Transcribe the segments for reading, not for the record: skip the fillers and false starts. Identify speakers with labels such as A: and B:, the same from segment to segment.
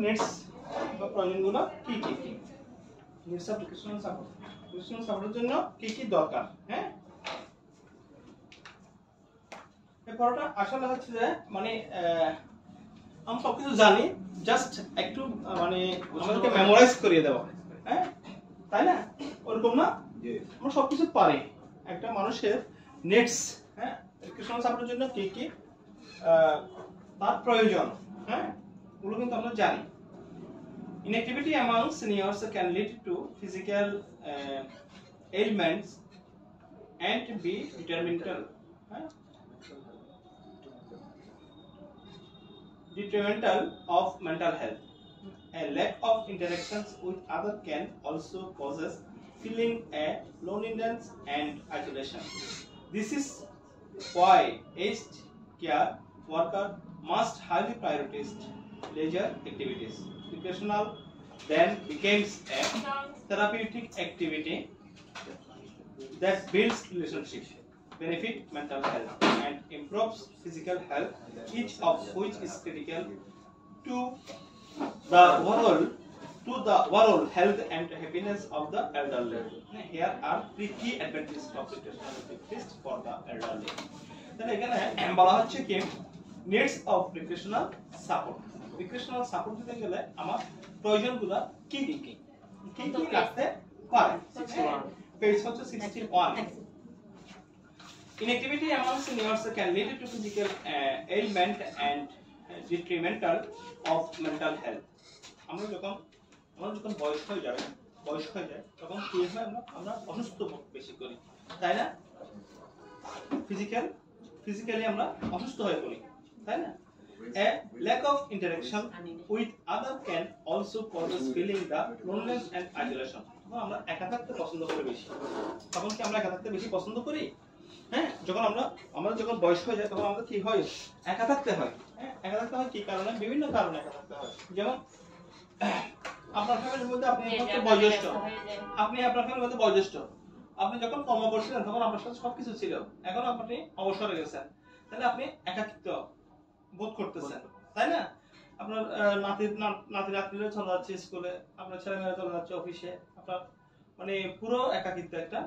A: নেটস বা প্রয়োজনগুলো কি কি কি নেটস অফ রিক্রিয়েশনাল সাপোর্ট। রিক্রিয়েশনাল সাপোর্টের জন্য কি কি দরকার, হ্যাঁ এই পড়াটা আসলে হচ্ছে যে মানে আমরা সবকিছু জানি, জাস্ট একটু মানে আমাদেরকে মেমোরাইজ করিয়ে দেওয়া, হ্যাঁ তাই না? ওরকম না, আমরা সবকিছু পারি। একটা মানুষের নেটস, হ্যাঁ রিক্রিয়েশনাল সাপোর্টের জন্য কি কি তার প্রয়োজন, হ্যাঁ ওগুলো কিন্তু আমরা জানি। Inactivity among seniors can lead to physical ailments and be detrimental of mental health. A lack of interactions with others can also causes feeling a loneliness and isolation. This is why aged care worker must highly prioritize leisure activities. Recreational then becomes a therapeutic activity that builds relationships, benefit mental health, and improves physical health, each of which is critical to the overall health and happiness of the elderly. Here are three key advantages of recreational activities for the elderly. তাহলে এখানে বলা হচ্ছে কি needs of recreational support. Recreational support দিতে গেলে আমার প্রয়োজনগুলো কি কি কি কি কি রাখতে পারে। পেজ হচ্ছে 61। Inactivity among seniors can lead to physical ailment and detrimental of mental health. আমরা যখন বয়স হয়ে যায় তখন কি হয়, আমরা অসুস্থ বোধ বেশি করি, তাই না? ফিজিক্যালি আমরা অসুস্থ হয়ে পড়ি, তাই না? A lack of interaction with others can also cause feeling the loneliness and isolation. আমরা একা থাকতে পছন্দ করি বেশি। তখন কি আমরা একা থাকতে বেশি পছন্দ করি? হ্যাঁ, আমরা যখন বয়স হয়ে যায় তখন আমাদের কি হয়, একা থাকতে হয়। হ্যাঁ, একা থাকতে হয় কি কারণে? বিভিন্ন কারণে একা থাকতে হয়। যেমন আপনার ফ্যামিলির মধ্যে আপনি বয়োজ্যেষ্ঠ, আপনি যখন কর্ম করছিলেন তখন আপনার সাথে সবকিছু ছিল, এখন আপনি অবসরে গেছেন, তাহলে আপনি একাকিত্ব বোধ করতেছেন, তাই না? আপনার নাতিরা চলে যাচ্ছে স্কুলে, আপনার ছেলেমেয়েরা চলে যাচ্ছে অফিসে, আপনার মানে পুরো একাকিত্ব, একটা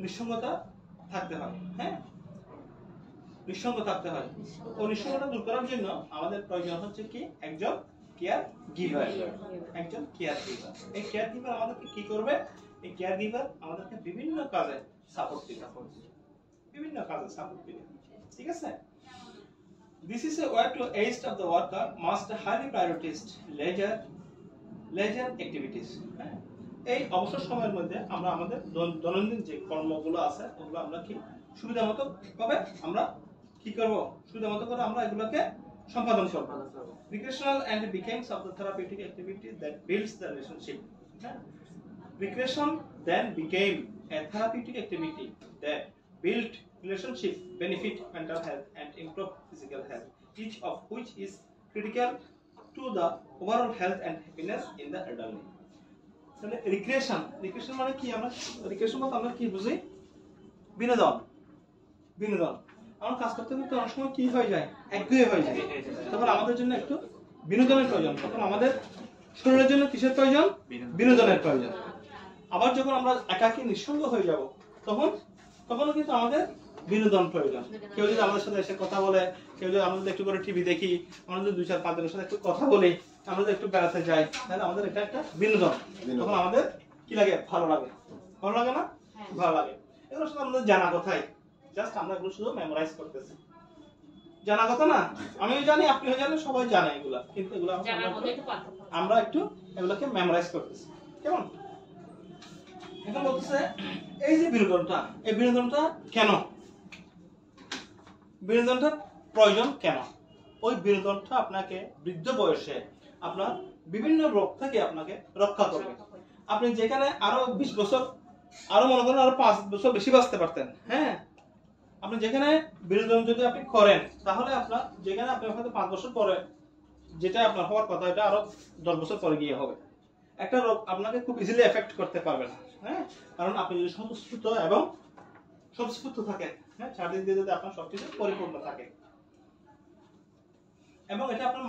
A: নিঃসঙ্গতা থাকতে হয়। হ্যাঁ, নিঃসঙ্গ থাকতে হয়। ও নিঃসঙ্গতা দূর করার জন্য আমাদের প্রয়োজন হচ্ছে কি একজন কেয়ার গিভার। এই কেয়ার গিভার আমাদেরকে কি করবে? এই কেয়ার গিভার আমাদেরকে বিভিন্ন কাজে সাপোর্ট দিবে, ঠিক আছে? This is a way to aged of the worker must highly prioritize leisure activities. এই অবসর সময়ের মধ্যে আমরা আমাদের দৈনন্দিন যে কর্মগুলো আছে ওগুলো আমরা কি সুবিধামতো ভাবে আমরা কি করব, সুবিধামতো করে আমরা এগুলোকে সম্পাদন করব। Recreational and becomes of the therapeutic activity that builds the relationship. Recreation then became a therapeutic activity that built relationship, benefit mental health, and improve physical health, each of which is critical to the overall health and happiness in the elderly. তাহলে recreation মানে কি? আমরা recreation বলতে আমরা কি বুঝি? বিনোদন। আমরা কাজ করতে করতে অনেক সময় কি হয়ে যায়, একঘেয়ে হয়ে যায়, তখন আমাদের জন্য একটু বিনোদনের প্রয়োজন। তখন আমাদের শরীরের জন্য কিসের প্রয়োজন? বিনোদনের প্রয়োজন। আবার যখন আমরা একাকী নিঃসঙ্গ হয়ে যাব তখনও কিন্তু আমাদের বিনোদন প্রয়োজন। কেউ যদি আমাদের সাথে এসে কথা বলে, কেউ যদি আমরা একটু করে টিভি দেখি, আমরা যদি 2-4-5 জনের সাথে একটু কথা বলি, আমরা যদি একটু বেড়াতে যাই, তাহলে আমাদের এটা একটা বিনোদন। তখন আমাদের কি লাগে? ভালো লাগে না? ভালো লাগে। এগুলো শুধু আমাদের জানা কথাই, জাস্ট আমরা এগুলো শুধু মেমোরাইজ করতেছি। জানা কথা না, আমিও জানি, আপনিও জানেন, সবাই জানে এগুলা, কিন্তু এগুলো আমরা একটু এগুলোকে মেমোরাইজ করতেছি। কেমন? এখন বলতেছে এই যে বিনোদনটা, এই বিনোদনটা কেন, বিনোদনটার প্রয়োজন কেন? ওই বিনোদনটা আপনাকে বৃদ্ধ বয়সে আপনার বিভিন্ন রোগ থেকে আপনাকে রক্ষা করবে। আপনি যেখানে আরো 20 বছর, আরো মনে করেন আরো 5 বছর বেশি বাঁচতে পারতেন, হ্যাঁ, আপনি যেখানে বিনোদন যদি আপনি করেন, তাহলে আপনার যেখানে আপনি হয়তো 5 বছর পরে যেটা আপনার হওয়ার কথা, এটা আরো 10 বছর পরে গিয়ে হবে। একটা রোগ আপনাকে খুব ইজিলি এফেক্ট করতে পারবে না, হ্যাঁ, কারণ আপনি যদি স্বতঃস্ফূর্ত এবং স্বতঃস্ফূর্ত থাকেন, হ্যাঁ, চারদিক দিয়ে যদি আপনার সবকিছু পরিপূর্ণ থাকে। এবং এটা আপনার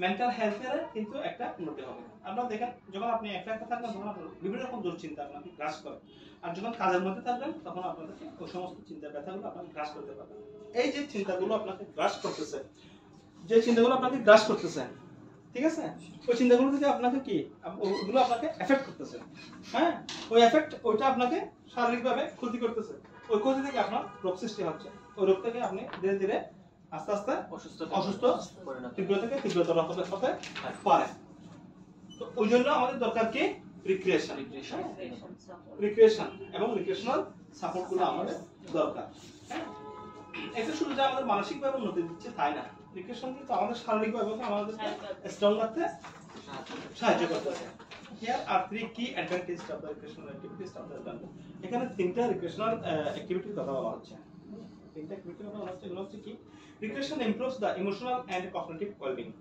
A: মেন্টাল হেলথের কিন্তু একটা উন্নতি হবে। আপনারা দেখেন যখন আপনি একা একা থাকবেন তখন আপনার বিভিন্ন রকম দুশ্চিন্তা আপনাকে গ্রাস করে, আর যখন কাজের মধ্যে থাকবেন তখন আপনাদেরকে ওই সমস্ত চিন্তা ব্যথাগুলো আপনাকে গ্রাস করতে পারবেন। এই যে চিন্তাগুলো আপনাকে গ্রাস করতেছে, ঠিক আছে, ওই চিন্তাগুলো থেকে আপনাকে কি ওগুলো আপনাকে এফেক্ট করতেছে, হ্যাঁ, ওই এফেক্ট ওইটা আপনাকে শারীরিকভাবে ক্ষতি করতেছে, ওই ক্ষতি থেকে আপনার রোগ সৃষ্টি হচ্ছে, ওই রোগ থেকে আপনি ধীরে ধীরে আস্তে আস্তে অসুস্থ তীব্র থেকে তীব্রতর হতে পারে। তো ওই জন্য আমাদের দরকার কি রিক্রিয়েশন এবং রিক্রিয়েশনাল সাপোর্ট গুলো আমাদের দরকার। হ্যাঁ, এটা শুধু যে আমাদের মানসিকভাবে উন্নতি দিচ্ছে তাই না, রিক্রিয়েশন কিন্তু আমাদের শারীরিকভাবে আমাদেরকে স্ট্রং রাখতে সাহায্য করতেছে। Here are three key advantages of the recreational activities of the adult. এখানে তিনটা রিক্রিয়েশনাল অ্যাক্টিভিটির কথা বলা হচ্ছে। তিনটা অ্যাক্টিভিটির কথা বলা হচ্ছে, এগুলো হচ্ছে কি? Recreation improves the emotional and cognitive well-being.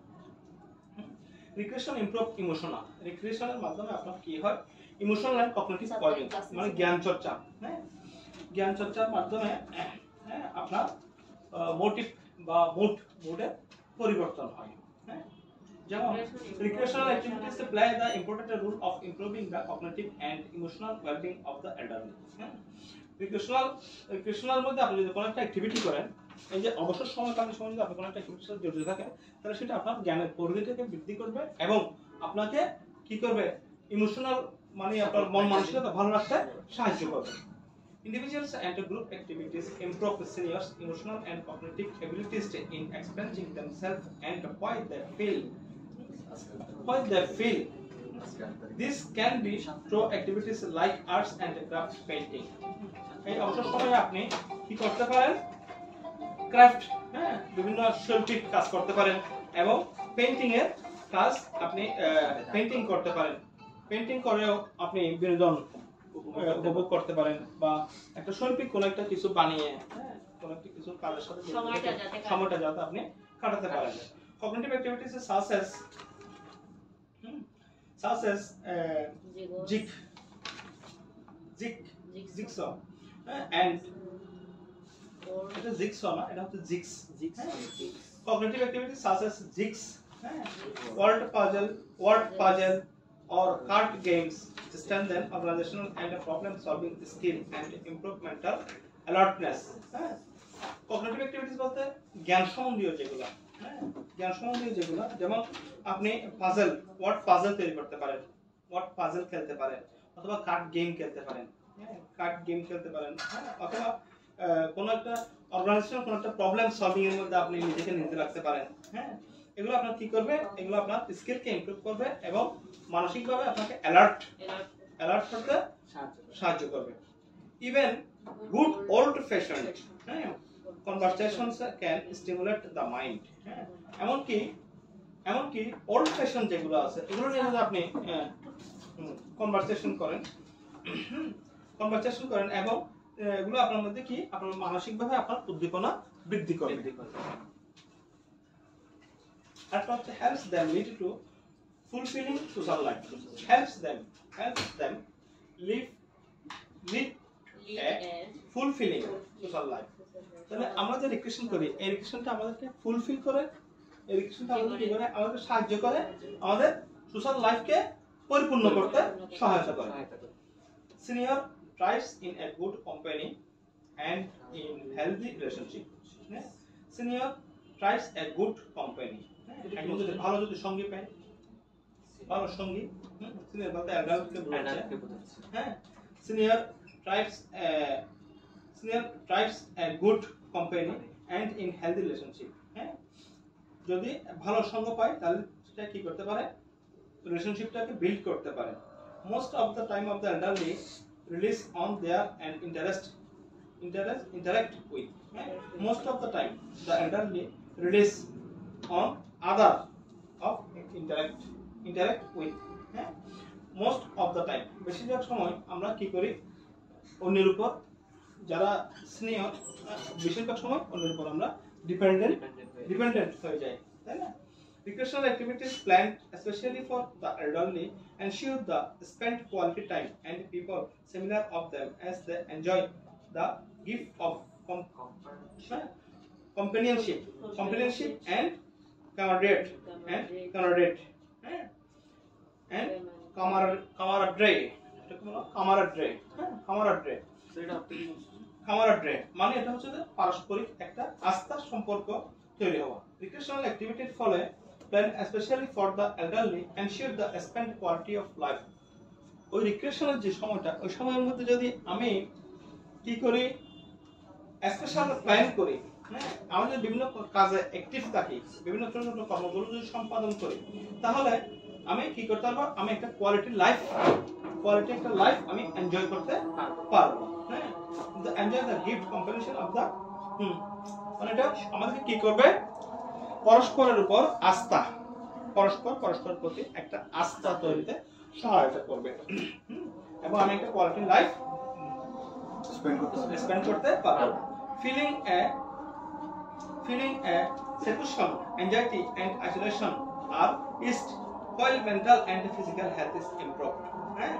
A: Recreation improve emotional. Recreation এর মাধ্যমে আপনার কি হয়? Emotional and cognitive well-being, মানে জ্ঞান চর্চা, হ্যাঁ, জ্ঞান চর্চার মাধ্যমে হ্যাঁ আপনার মোটিভ বা মুডের পরিবর্তন হয়। হ্যাঁ, যেমন recreational activities play the important role of improving the cognitive and emotional well-being of the elderly. হ্যাঁ, রিক্রিয়েশনাল মধ্যে আপনি যদি কোনো একটা অ্যাক্টিভিটি করেন, এই যে অবসর সময়কালীন সময় যদি আপনি কোনো একটা অ্যাক্টিভিটির সাথে জড়িত থাকেন, তাহলে সেটা আপনার জ্ঞানের পরিধিটাকে বৃদ্ধি করবে এবং আপনাকে কি করবে, ইমোশনাল মানে আপনার মন মানসিকতা ভালো রাখতে সাহায্য করবে। Individuals and group activities improve seniors' emotional and cognitive abilities in expressing themselves and why they feel. This can be through activities like arts and craft painting. এই অবসর সময়ে আপনি কি করতে পারেন? ক্রাফট, হ্যাঁ, বিভিন্ন শৈল্পিক কাজ করতে পারেন এবং পেইন্টিং এর কাজ আপনি পেইন্টিং করতে পারেন। পেইন্টিং করেও আপনি বিনোদন উপভোগ করতে পারেন, বা একটা শৈল্পিক কোনো একটা কিছু বানিয়ে, হ্যাঁ, কোনো একটা কিছু কাজের সাথে সময়টা যাতে আপনি কাটাতে পারেন। Cognitive activities such as jigsaw and এটা jigsaw না, এটা হচ্ছে jigs. Cognitive activities such as jigs, word puzzle or card games strengthen organizational and problem solving skill and improve mental alertness. Cognitive activities বলতে জ্ঞান সম্বন্ধীয় যেগুলো, হ্যাঁ, জ্ঞান সম্বন্ধীয় যেগুলো, যেমন আপনি পাজল, ওয়ার্ড পাজল তৈরি করতে পারেন, ওয়ার্ড পাজল খেলতে পারেন, অথবা কার্ড গেম খেলতে পারেন, হ্যাঁ, কার্ড গেম খেলতে পারেন, হ্যাঁ, অথবা কোনো একটা অর্গানাইজেশন কোনো একটা প্রবলেম সলভিং এর মধ্যে আপনি নিজেকে নিতে রাখতে পারেন। হ্যাঁ, এগুলো আপনার কি করবে, এগুলো আপনার স্কিলকে ইমপ্রুভ করবে এবং মানসিকভাবে আপনাকে অ্যালার্ট করতে সাহায্য করবে। Even good old fashion conversations can stimulate the mind. হ্যাঁ, এমনকি ওল্ড ফ্যাশন যেগুলো আছে এগুলো নিয়ে যদি আপনি কনভারসেশন করেন এবং এগুলো আপনার মধ্যে কি আপনার মানসিকভাবে আপনার উদ্দীপনা বৃদ্ধি করবে। helps them lead to fulfilling social life. helps them live a fulfilling social life. তাহলে আমরা যে রিক্রিয়েশন করি, এই রিক্রিয়েশনটা আমাদেরকে ফুলফিল করে, এই রিক্রিয়েশনটা আমাদের কি করে, আমাদের সাহায্য করে, আমাদের সোশ্যাল লাইফকে পরিপূর্ণ করতে সহায়তা করে। Senior thrives in a good company and in healthy relationship. Senior thrives a good company. একজন যদি ভালো সঙ্গী পায়, ভালো সঙ্গী, সিনিয়র বলতে অ্যাডাল্টকে বোঝাচ্ছে। হ্যাঁ, senior thrives a good company and in healthy relationship. হ্যাঁ, যদি ভালো সঙ্গ পায় তাহলে সেটা কি করতে পারে, রিলেশনশিপটাকে বিল্ড করতে পারে। Most of the time of the elderly relies on their and interact with. Most of the time the elderly release on other of interact with. Most of the time, বেশিরভাগ সময় আমরা কি করি, অন্যের উপর যারা সিনিয়র, বেশিরভাগ সময় অন্যের উপর আমরা ডিপেন্ডেন্ট হয়ে যাই, তাই না? Recreational activities planned especially for the elderly ensure the spent quality time and people similar of them as they enjoy the gift of companionship and camaraderie and camaraderie, and camaraderie, camaraderie মানে এটা হচ্ছে যে পারস্পরিক একটা আস্থার সম্পর্ক তৈরি হওয়া। রিক্রিয়েশনাল অ্যাক্টিভিটির ফলে plan specially for the elderly ensure the spend quality of life. ওই রিক্রিয়েশনাল যে সময়টা, ওই সময়ের মধ্যে যদি আমি কি করি, স্পেশাল প্ল্যান করি, আমি যদি বিভিন্ন কাজে অ্যাক্টিভ থাকি, বিভিন্ন ছোট ছোট কর্মগুলো যদি সম্পাদন করি, তাহলে আমি কি করতে পারবো, আমি একটা কোয়ালিটি একটা লাইফ আমি এনজয় করতে পারবো। হ্যাঁ, enjoy the gift combination of the মানে এটা আমাদেরকে কি করবে, পরস্পরের উপর আস্থা, পরস্পরের প্রতি একটা আস্থা তৈরিতে সহায়তা করবে, এবং আমি একটা কোয়ালিটি লাইফ স্পেন্ড করতে পারবো। Feeling a seclusion, anxiety and isolation are eased while mental and physical health is improved. হ্যাঁ,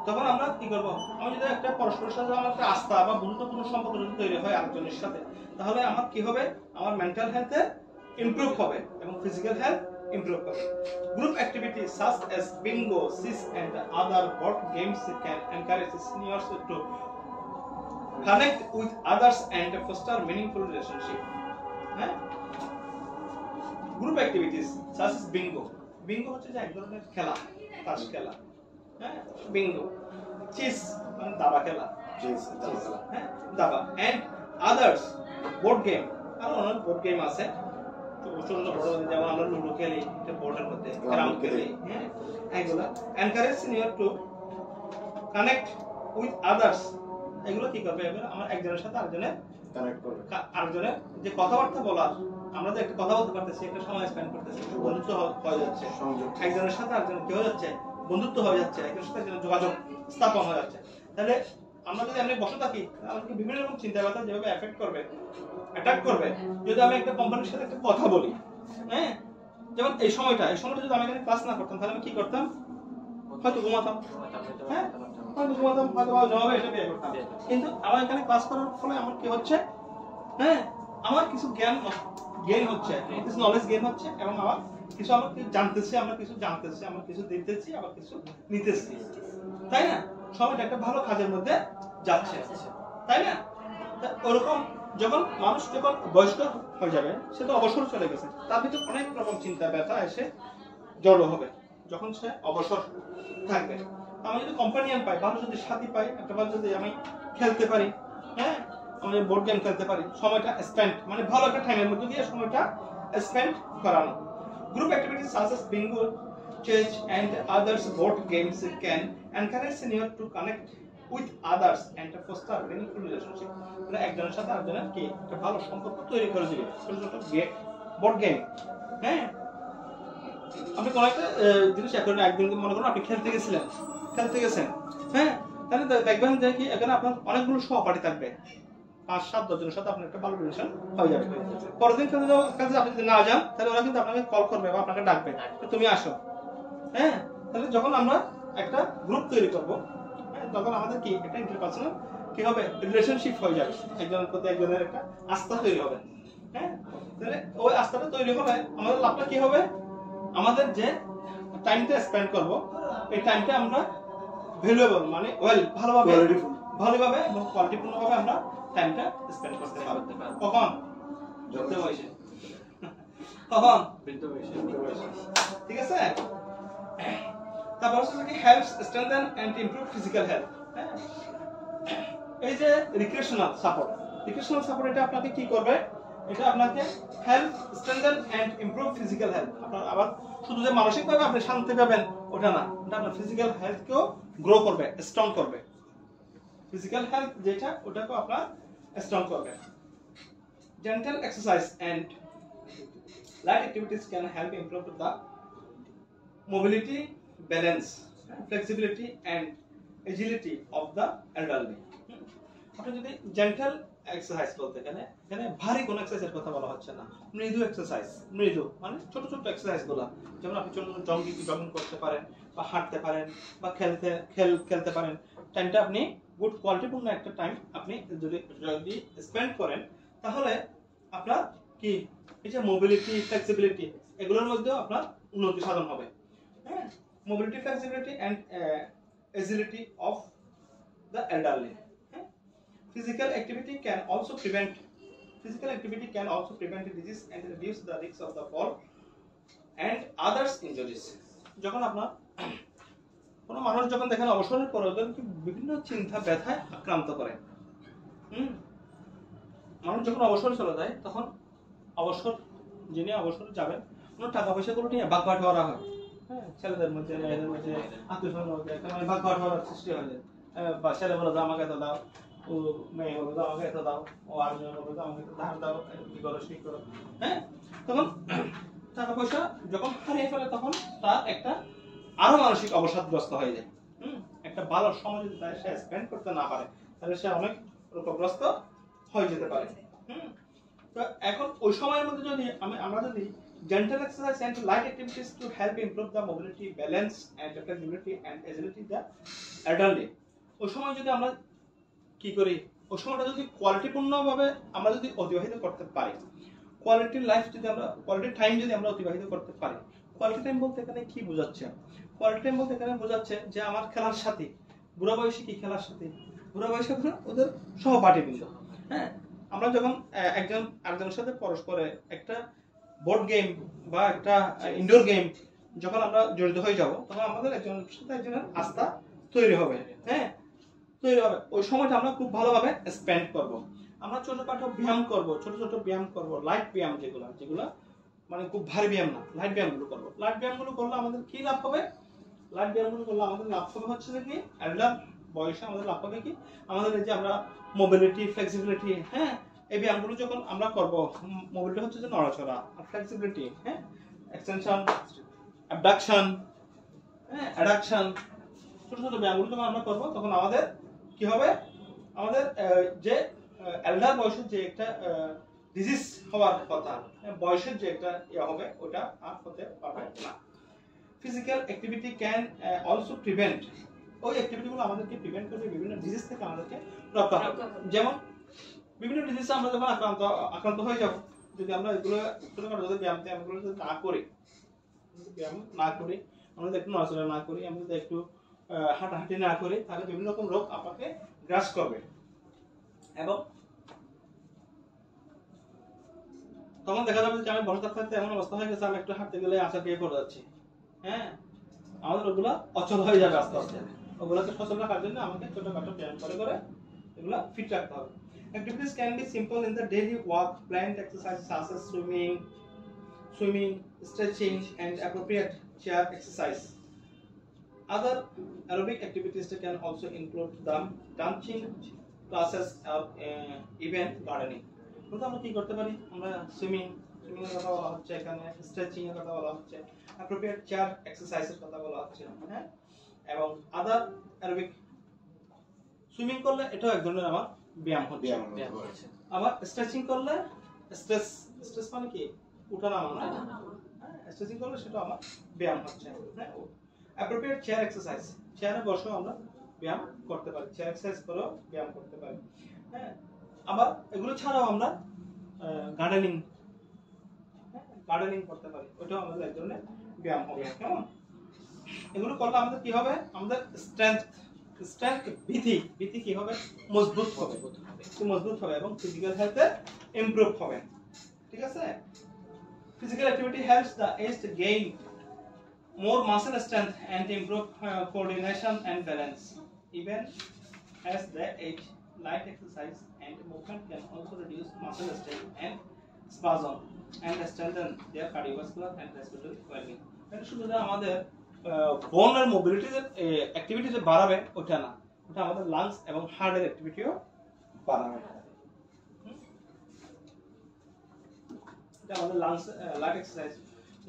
A: তখন আমরা কি করব, আমি যদি একটা পরস্পরের সাথে আমার একটা আস্থা বা বন্ধুত্বপূর্ণ সম্পর্ক যদি তৈরি হয় আরেকজনের সাথে, তাহলে আমার কি হবে, আমার মেন্টাল হেলথে ইমপ্রুভ হবে এবং ফিজিক্যাল হেলথ improve হবে। Group activities such as bingo, quiz and other board games can encourage seniors to connect with others and foster meaningful relationship. Group activities such as bingo হচ্ছে যে এক ধরনের খেলা, তাস খেলা, হ্যাঁ, bingo, chess মানে দাবা খেলা, হ্যাঁ, দাবা, and others board game, আর অনেক বোর্ড গেম আছে, যেমন আমরা লুডো খেলি, একটা বোর্ডের মধ্যে ক্যারাম খেলি, হ্যাঁ, এগুলা encourage senior to connect with others. এগুলো কি করবে, এগুলো আমার একজনের সাথে আরেকজনের কানেক্ট করবে, আরেকজনের যে কথাবার্তা বলার, আমরা যে একটা কথা বলতে পারতেছি, একটা সময় স্পেন্ড করতেছি, বন্ধুত্ব হয়ে যাচ্ছে, একজনের সাথে আরেকজনের কি হয়ে যাচ্ছে, বন্ধুত্ব হয়ে যাচ্ছে, একজনের সাথে একজনের যোগাযোগ স্থাপন হয়ে যাচ্ছে। তাহলে আমরা যদি এমনি বসে থাকি, আমাদেরকে বিভিন্ন রকম চিন্তা ভাবনা যেভাবে অ্যাফেক্ট করবে, অ্যাটাক করবে। যদি আমি একটা কোম্পানির সাথে একটা কথা বলি, হ্যাঁ, যেমন এই সময়টা যদি আমি এখানে ক্লাস না করতাম, তাহলে আমি কি করতাম, হয়তো ঘুমাতাম, হ্যাঁ, হয়তো ঘুমাতাম, হয়তো জবাবে এসে বিয়ে করতাম। কিন্তু আমার এখানে ক্লাস করার ফলে আমার কি হচ্ছে, হ্যাঁ, আমার কিছু জ্ঞান গেইন হচ্ছে, কিছু নলেজ গেইন হচ্ছে, এবং আমার কিছু জানতেছি, আমরা কিছু জানতেছি, আমরা কিছু দিতেছি, আবার কিছু নিতেছি, তাই না? সময়টা একটা ভালো কাজের মধ্যে যাচ্ছে, তাই না? ওরকম যখন মানুষ যখন বয়স্ক হয়ে যাবে, সে তো অবসর চলে গেছে, তার ভিতরে অনেক রকম চিন্তা ব্যথা এসে জড়ো হবে যখন সে অবসর থাকবে। আমি যদি কম্পানিয়ান পাই, ভালো যদি সাথী পাই, একটা ভালো যদি আমি খেলতে পারি, হ্যাঁ, আমি বোর্ড গেম খেলতে পারি, সময়টা স্পেন্ড মানে ভালো একটা টাইমের মধ্যে দিয়ে সময়টা স্পেন্ড করানো। Group activities such as bingo, chess and others board games can encourage senior to connect with others and foster meaningful relationship. মানে একজনের সাথে আরেকজনের কি একটা ভালো সম্পর্ক তৈরি করে দিবে। ছোট ছোট বোর্ড গেম, হ্যাঁ, আপনি কোন একটা জিনিস এখন একদিন মনে করুন আপনি খেলতে গেছেন, হ্যাঁ, তাহলে দেখবেন যে কি এখানে আপনার অনেকগুলো সহপাঠী থাকবে, 5-7-10 জনের সাথে আপনার একটা ভালো রিলেশন হয়ে যাবে। পরের দিন কাজে আপনি যদি না যান, তাহলে ওরা কিন্তু আপনাকে কল করবে বা আপনাকে ডাকবে, তুমি আসো, হ্যাঁ। তাহলে যখন আমরা একটা গ্রুপ তৈরি করব, হ্যাঁ, তখন আমাদের কি একটা ইন্টারপার্সোনাল কি হবে, রিলেশনশিপ হয়ে যাবে, একজনের প্রতি একজনের একটা আস্থা তৈরি হবে, হ্যাঁ। তাহলে ওই আস্থাটা তৈরি হলে আমাদের লাভটা কি হবে, আমাদের যে টাইমটা স্পেন্ড করব, এই টাইমটা আমরা ভ্যালুয়েবল মানে ভালোভাবে এবং কোয়ালিটিপূর্ণভাবে আমরা টাইমটা স্পেন্ড করতে পারব। কখন? যুক্ত বয়সে, কখন? বৃদ্ধ বয়সে, ঠিক আছে। তারপর হচ্ছে কি helps strengthen and improve physical health. এই যে রিক্রিয়েশনাল সাপোর্ট এটা আপনাকে কি করবে, এটা আপনাকে help strengthen and improve physical health. আপনার আবার শুধু যে মানসিকভাবে আপনি শান্তি পাবেন ওটা না, এটা আপনার ফিজিক্যাল হেলথকেও গ্রো করবে, স্ট্রং করবে। ফিজিক্যাল হেলথ যেটা ওটাকে আপনার স্ট্রং করবে। Gentle exercise and light activities can help improve the mobility, balance, flexibility and agility of the elderly. আপনি যদি জেন্টাল এক্সারসাইজ বলতে এখানে ভারী কোনো এক্সারসাইজের কথা বলা হচ্ছে না, মৃদু এক্সারসাইজ, মৃদু মানে ছোট ছোট এক্সারসাইজগুলো, যেমন আপনি ছোট ছোট জগিং করতে পারেন বা হাঁটতে পারেন বা খেলতে পারেন। টাইমটা আপনি গুড কোয়ালিটিপূর্ণ একটা টাইম আপনি যদি স্পেন্ড করেন, তাহলে আপনার কি কি এই যে মোবিলিটি, ফ্লেক্সিবিলিটি, এগুলোর মধ্যেও আপনার উন্নতি সাধন হবে। হ্যাঁ, mobility, flexibility and agility of the elderly. হ্যাঁ, physical activity can also prevent disease and reduce the risk of the fall and others injuries. যখন আপনার কোনো মানুষ যখন দেখেন অবসরের পরে ওদের বিভিন্ন চিন্তা ব্যথায় আক্রান্ত করে। মানুষ যখন অবসরে চলে যায় তখন যিনি অবসরে যাবেন কোনো টাকা পয়সাগুলো নিয়ে ভাগ করা হয়। হ্যাঁ, ছেলেদের মধ্যে মেয়েদের মধ্যে আত্মীয়স্বজনের মধ্যে একটা ভাগ করার সৃষ্টি হয়ে যায়। বা ছেলে বলে যে আমাকে এত দাও, ও মেয়ে বলে যে আমাকে এত দাও, ও আরেকজন বলে যে আমাকে ধার দাও, কি করো সেই করো। হ্যাঁ, তখন টাকা পয়সা যখন হারিয়ে ফেলে তখন তার একটা আরো মানসিক অবসাদগ্রস্ত হয়ে যায়। একটা ভালো সময় যদি সে স্পেন্ড করতে না পারে তাহলে সে অনেক রোগগ্রস্ত হয়ে যেতে পারে। তো এখন ওই সময়ের মধ্যে যদি আমরা যদি gentle exercise and light activities to help improve the mobility, balance and flexibility and agility the elderly, ওই সময় যদি আমরা কি করি, ওই সময়টা যদি কোয়ালিটিপূর্ণভাবে আমরা যদি অতিবাহিত করতে পারি, কোয়ালিটি টাইম যদি আমরা অতিবাহিত করতে পারি। কোয়ালিটি টাইম বলতে এখানে কি বোঝাচ্ছে? কোয়ালিটি টাইম বলতে এখানে বোঝাচ্ছে যে আমার খেলার সাথী, বুড়া বয়সী কি খেলার সাথী, বুড়া বয়সী ওদের সহপাঠীবৃন্দ। হ্যাঁ, আমরা যখন একজনের সাথে পরস্পরে একটা বোর্ড গেম বা একটা ইনডোর গেম যখন আমরা জড়িত হয়ে যাব তখন আমাদের একজনের সাথে একজনের আস্থা তৈরি হবে। হ্যাঁ, তৈরি হবে। ওই সময়টা আমরা খুব ভালোভাবে স্পেন্ড করব। আমরা ছোটখাটো ব্যায়াম করব, ছোট ব্যায়াম করব, লাইট ব্যায়াম যেগুলো মানে খুব ভারী ব্যায়াম না, লাইট ব্যায়ামগুলো করব। লাইট ব্যায়ামগুলো করলে আমাদের কি লাভ হবে? লাইট ব্যায়ামগুলো করলে আমাদের লাভ হবে হচ্ছে কি, এল্ডার বয়সে আমাদের লাভ হবে কি, আমাদের এই যে আমরা মোবিলিটি, ফ্লেক্সিবিলিটি, হ্যাঁ, এই ব্যায়ামগুলো যখন আমরা করব, মোবিলিটি হচ্ছে যে নড়াচড়া, আর ফ্লেক্সিবিলিটি, হ্যাঁ, এক্সটেনশন, অ্যাবডাকশন, হ্যাঁ, অ্যাডাকশন, ছোট ব্যায়ামগুলো যখন আমরা করব তখন আমাদের কি হবে, আমাদের যে এল্ডার বয়সের যে একটা ডিজিজ হওয়ার কথা, বয়সের যে একটা হবে ওটা আর হতে পারবে না। Physical activity can also prevent, ওই অ্যাক্টিভিটিগুলো আমাদেরকে প্রিভেন্ট করবে বিভিন্ন ডিজিজ থেকে আমাদেরকে রক্ষা করবে। যেমন বিভিন্ন ডিজিজে আমরা যখন আক্রান্ত হয়ে যাব, যদি আমরা এগুলো ছোটখাটো যদি ব্যায়ামগুলো যদি না করি, আমরা যদি একটু নড়াচড়া না করি, আমরা যদি একটু হাঁটাহাঁটি না করি, তাহলে বিভিন্ন রকম রোগ আপনাকে গ্রাস করবে। এবং তখন দেখা যাবে যে আমি বসে থাকতে এমন অবস্থা হয়ে গেছে, আমি একটু হাঁটতে গেলে আশা পেয়ে পড়ে যাচ্ছি। হ্যাঁ, আমাদের ওগুলা অচল হয়ে যাবে আস্তে আস্তে। ওগুলাকে সচল রাখার জন্য আমাকে ছোটখাটো ব্যায়াম করে এগুলা ফিট রাখতে হবে। Activities can be simple in the daily walk, planned exercises such as swimming, stretching, and appropriate chair exercise. Other aerobic activities can also include the dancing classes or even gardening. তো আমরা কি করতে পারি, আমরা swimming এর কথা বলা হচ্ছে, এখানে স্ট্রেচিং এর কথা বলা হচ্ছে, appropriate chair exercise এর কথা বলা হচ্ছে, হ্যাঁ, এবং আদার অ্যারোবিক, সুইমিং করলে এটাও এক ধরনের আমার ব্যায়াম হচ্ছে। আবার স্ট্রেচিং করলে স্ট্রেস মানে কি, উঠানামা না, স্ট্রেচিং করলে সেটা আমার ব্যায়াম হচ্ছে। হ্যাঁ, অ্যাপ্রোপ্রিয়েট চেয়ার এক্সারসাইজ, চেয়ারে বসেও আমরা ব্যায়াম করতে পারি, চেয়ার এক্সারসাইজ করেও ব্যায়াম করতে পারি। হ্যাঁ, আবার এগুলো ছাড়াও আমরা গার্ডেনিং করতে পারি, ওটাও আমাদের এক ধরনের ব্যায়াম হবে। কেমন, এগুলো করলে আমাদের কি হবে, আমাদের স্ট্রেংথ ভিত্তি কি হবে, মজবুত হবে এবং ফিজিক্যাল হেলথ ইমপ্রুভ হবে। ঠিক আছে, physical activity helps the aged gain more muscle strength and improve coordination and balance. Even as they age, light exercise and movement can also reduce muscle strain and spasm and strengthen their cardiovascular and respiratory well-being. এটা শুধু যে আমাদের বোনের mobility activity যে বাড়াবে ওটা না, ওটা আমাদের লাংস এবং হার্টের অ্যাক্টিভিটিও বাড়াবে। এটা আমাদের lungs, light exercise,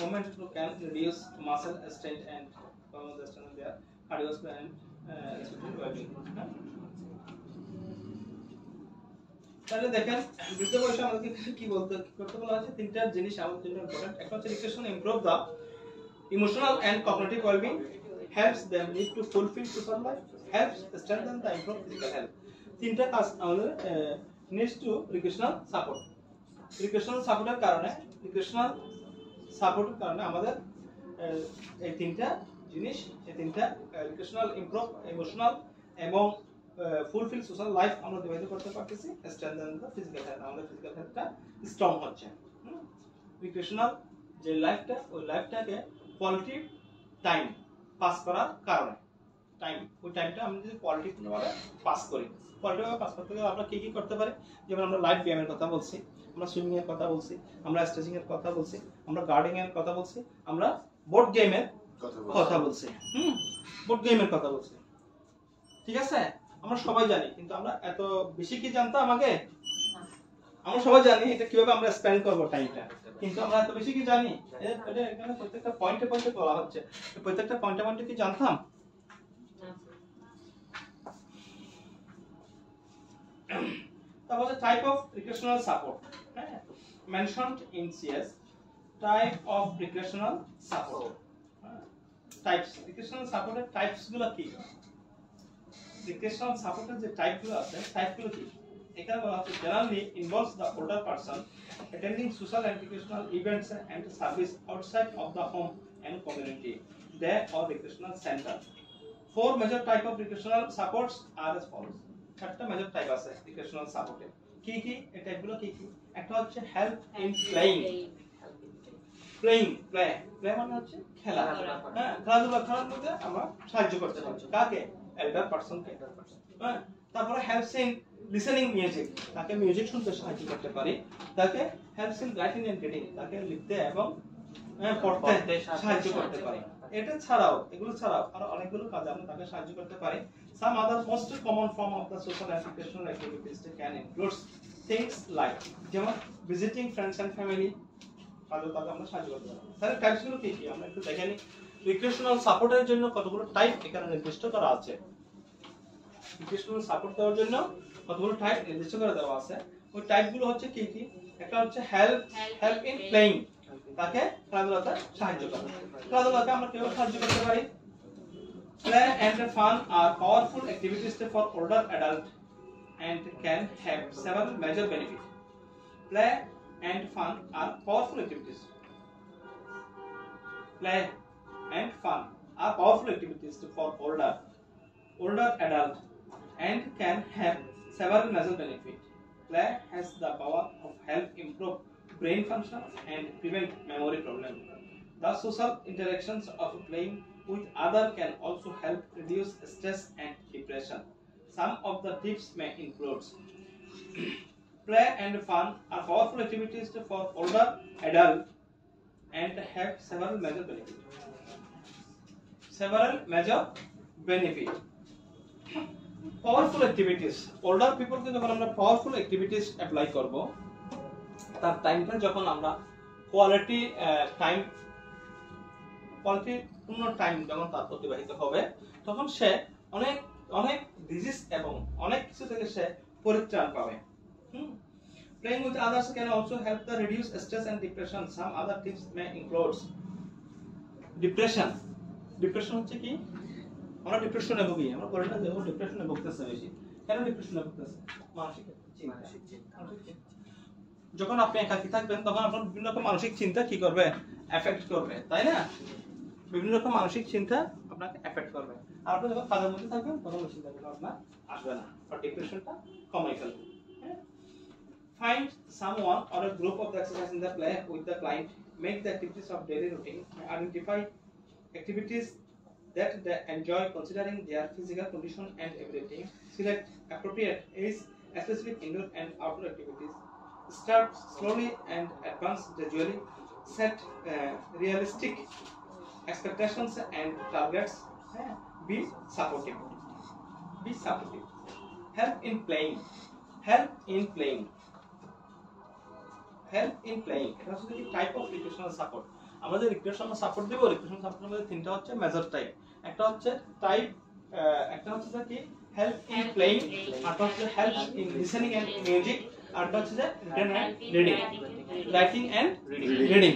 A: movement can reduce muscle strain and strengthen their cardiovascular and respiratory well-being. তাহলে দেখেন বৃদ্ধ বয়সে আমাদেরকে কি করতে বলা হচ্ছে, তিনটা জিনিস আমাদের জন্য ইম্পর্টেন্ট। একটা হচ্ছে recreation, improve the emotional and cognitive wellbeing, helps them lead to fulfil social life, helps strengthen the improve physical health. তিনটা কাজ আমাদের needs to recreational support. Recreational সাপোর্টের কারণে আমাদের এই তিনটা জিনিস, এই তিনটা রিক্রিয়েশনাল, ইমপ্রুভ ইমোশনাল এবং ফুলফিল সোশ্যাল লাইফ আমরা অতিবাহিত করতে পারতেছি। স্ট্রেনথেন দ্য ফিজিক্যাল হেলথ, আমাদের ফিজিক্যাল হেলথটা স্ট্রং হচ্ছে। রিক্রিয়েশনাল যে লাইফটা, ওই লাইফটাকে কোয়ালিটি টাইম পাস করার কারণে, ওই টাইমটা আমরা যদি কোয়ালিটিভাবে পাস করি, কোয়ালিটিভাবে পাস করতে গেলে আমরা কি কি করতে পারি? যেমন আমরা লাইট ব্যায়ামের কথা বলছি, আমরা সুইমিং এর কথা বলছি, আমরা স্ট্রেচিং এর কথা বলছি, আমরা গার্ডেনিং এর কথা বলছি, আমরা বোর্ড গেমের কথা বলছি, বোর্ড গেমের কথা বলছি। ঠিক আছে, আমরা সবাই জানি, কিন্তু আমরা এত বেশি কি জানতাম আগে? আমরা সবাই জানি এটা কিভাবে আমরা স্পেন্ড করব টাইমটা, কিন্তু আমরা এত বেশি কি জানি? এটা এখানে প্রত্যেকটা পয়েন্টে পয়েন্টে বলা হচ্ছে, প্রত্যেকটা পয়েন্টে পয়েন্টে কি জানতাম? তারপরে টাইপ অফ রিক্রিয়েশনাল সাপোর্ট, হ্যাঁ, mentioned in CS, type of recreational support, types, recreational সাপোর্টের টাইপস গুলো কি? রিক্রিয়েশনাল সাপোর্টের যে টাইপগুলো আছে, টাইপগুলো কি? এখানে বলা হচ্ছে generally involves the older person attending social and recreational events and service outside of the home and community, day or recreational center. Four major type of recreational supports are as follows. চারটা major type আছে recreational সাপোর্টের। কি কি এই টাইপগুলো কি কি? একটা হচ্ছে হেল্প ইন প্লেইং, প্লে মানে হচ্ছে খেলা, হ্যাঁ, খেলাধুলা করার মধ্যে আমরা সাহায্য করতে পারি। কাকে? এল্ডার পারসনকে। হ্যাঁ, তারপরে হেল্পস ইন লিসেনিং মিউজিক, তাকে মিউজিক শুনতে সাহায্য করতে পারি। তাকে helps in writing and reading, তাকে লিখতে এবং পড়তে সাহায্য করতে পারি। এটা ছাড়াও, এগুলো ছাড়াও আরো অনেকগুলো কাজে আমরা তাকে সাহায্য করতে পারি। Some other most common form of the social and recreational activities can include things like যেমন visiting friends and family, কাজে তাকে আমরা সাহায্য করতে পারি। তাহলে টাইপসগুলো কি কি আমরা একটু দেখে নিই। রিক্রিয়েশনাল সাপোর্টের জন্য কতগুলো টাইপ এখানে নির্দিষ্ট করা আছে। রিক্রিয়েশনাল সাপোর্ট দেওয়ার জন্য কতগুলো টাইপ নির্দিষ্ট করে দেওয়া আছে। ওই টাইপগুলো হচ্ছে কি কি? একটা হচ্ছে হেল্প ইন প্লেইং, তাকে খেলাধুলাতে সাহায্য করা। খেলাধুলাতে আমরা কিভাবে সাহায্য করতে পারি? Play and fun are powerful activities for older adults and can have several major benefits. Play and fun are powerful activities. Play and fun are powerful activities for older adults and can have several major benefits. Play has the power of help improve brain function and prevent memory problems. The social interactions of playing with others can also help reduce stress and depression. Some of the tips may include play and fun are powerful activities for older adults and have several major benefits. Powerful activities. Older people কে যখন আমরা powerful activities apply করব, তার টাইমটা যখন আমরা quality পূর্ণ time যখন তার অতিবাহিত হবে, তখন সে অনেক ডিজিজ এবং অনেক কিছু থেকে সে পরিত্রাণ পাবে। Playing with others can also help to reduce stress and depression. Some other tips may include depression হচ্ছে কি? আমরা ডিপ্রেশনে ভুগি, আমরা বলি না যে ও ডিপ্রেশনে ভুগতেছে বেশি। কেন ডিপ্রেশনে ভুগতেছে? মানসিক চিন্তা। যখন আপনি একাকী থাকবেন তখন আপনার বিভিন্ন রকম মানসিক চিন্তা কি করবে? এফেক্ট করবে, তাই না? বিভিন্ন রকম মানসিক চিন্তা আপনাকে এফেক্ট করবে। আর আপনি যখন কাজের মধ্যে থাকবেন তখন ওই চিন্তাগুলো আপনার আসবে না, আর ডিপ্রেশনটা কমে ফেলবে। Find someone or a group of the exercise in the play with the client. Make the activities of daily routine. Identify activities that they enjoy considering their physical condition and ability. Select appropriate age, especially indoor and outdoor activities. Start slowly and advance gradually. Set realistic expectations and targets. Be supportive. Help in playing. এটা হচ্ছে type of recreational support. আমরা যে recreational support দেব, recreational সাপোর্টের মধ্যে তিনটা হচ্ছে major type. একটা হচ্ছে কি হেল্প ইন প্লেইং, আরেকটা হচ্ছে help in listening and music, আরেকটা হচ্ছে যে রাইটিং এন্ড রিডিং।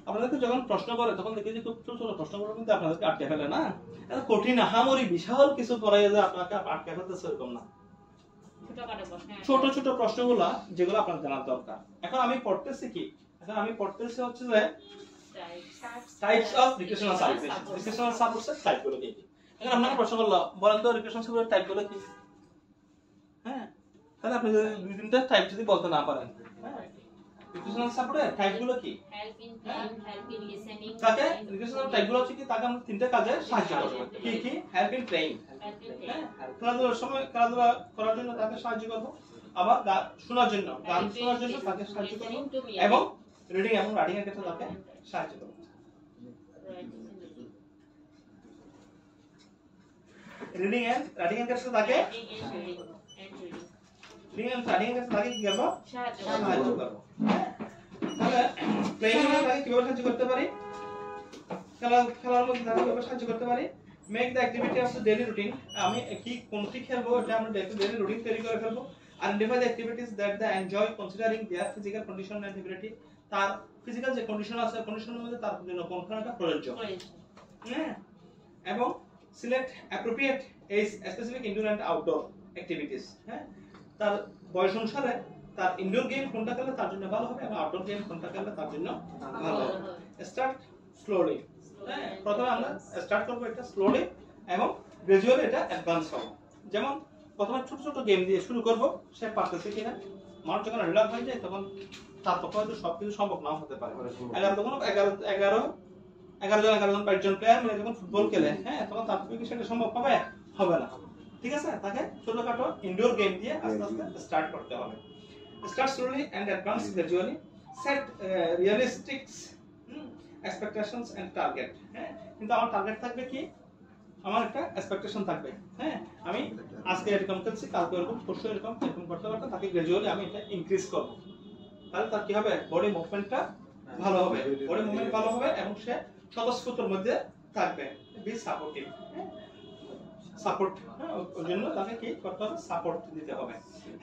A: আপনাদেরকে যখন প্রশ্ন করে তখন দেখি যে খুব ছোট ছোট প্রশ্নগুলো কিন্তু আপনাদেরকে আটকে ফেলে না, এটা কঠিন আহামরি বিশাল কিছু পড়াই যে আপনাকে আটকে ফেলতেছে এরকম না। ছোট ছোট প্রশ্নগুলা যেগুলো আপনার জানার দরকার। এখন আমি পড়তেছি কি, এখন আমি পড়তেছি হচ্ছে যে types of recreational service. Recreational সার্ভিসের টাইপগুলো কি? এখন আপনাকে প্রশ্ন করলো বলেন তো রিক্রিয়েশনাল সার্ভিসের টাইপগুলো কি? হ্যাঁ, তাহলে আপনি যদি দুই তিনটা টাইপ যদি বলতে না পারেন, হ্যাঁ, রিক্রিয়েশনাল সাপোর্টের টাইপগুলো কি?
B: Help in playing, help in listening.
A: তাকে রিক্রিয়েশনাল টাইপগুলো হচ্ছে কি, তাকে আমরা তিনটা কাজে সাহায্য করব। কি কি? হেল্প ইন প্লেইং, খেলাধুলার সময় খেলাধুলা করার জন্য তাকে সাহায্য করব। আবার শোনার জন্য, গান শোনার জন্য তাকে সাহায্য করব, এবং রিডিং এবং রাইটিং এর ক্ষেত্রে তাকে সাহায্য করব। রিডিং এন্ড রাইটিং এর ক্ষেত্রে তাকে রিডিং এন্ড রাইটিং এর ক্ষেত্রে তাকে কি করব? সাহায্য করব। তাহলে প্লেইং এর তাকে কিভাবে সাহায্য করতে পারি? খেলার মধ্যে তাকে কিভাবে সাহায্য করতে পারি? Make the activity of the daily routine. আমি কি কোনটি খেলবো এটা আমরা ডেইলি রুটিন তৈরি করে ফেলবো। Identify the activities that they enjoy considering their physical condition and ability. তার ফিজিক্যাল যে কন্ডিশন আছে, কন্ডিশনের মধ্যে তার জন্য কোন খেলাটা প্রযোজ্য। হ্যাঁ, এবং select appropriate age specific indoor and outdoor activities. হ্যাঁ, তার বয়স অনুসারে তার ইনডোর গেম কোনটা খেললে তার জন্য ভালো হবে এবং আউটডোর গেম কোনটা খেললে তার জন্য ভালো হবে। Start slowly. হ্যাঁ, প্রথমে আমরা স্টার্ট করব এটা স্লোলি এবং গ্রাজুয়ালি এটা অ্যাডভান্স হবে। যেমন প্রথমে ছোট ছোট গেম দিয়ে শুরু করব, সে পারতেছে কিনা। মানুষ যখন রিল্যাক্স হয়ে যায় তখন তার পক্ষে হয়তো সবকিছু সম্ভব নাও হতে পারে। 11 জন 22 জন প্লেয়ার মিলে যখন ফুটবল খেলে, হ্যাঁ, তখন তার পক্ষে কি সেটা সম্ভব হবে? হবে না। ঠিক আছে, তাকে ছোটখাটো ইনডোর গেম দিয়ে আস্তে আস্তে স্টার্ট করতে হবে। Start slowly and advance gradually. Set realistic expectations and target. হ্যাঁ, কিন্তু আমার টার্গেট থাকবে কি? আমার একটা এক্সপেকটেশন থাকবে। হ্যাঁ, আমি আজকে এরকম করছি, কালকে এরকম, পরশু এরকম করতে করতে তাকে গ্রাজুয়ালি আমি এটা ইনক্রিজ করব। তাহলে তার কি হবে? বডি মুভমেন্টটা ভালো হবে, বডি মুভমেন্ট ভালো হবে এবং সে স্বতঃস্ফূর্তর মধ্যে থাকবে। B supportive. সাপোর্ট, ওর জন্য তাকে কি করতে হবে? সাপোর্ট দিতে হবে।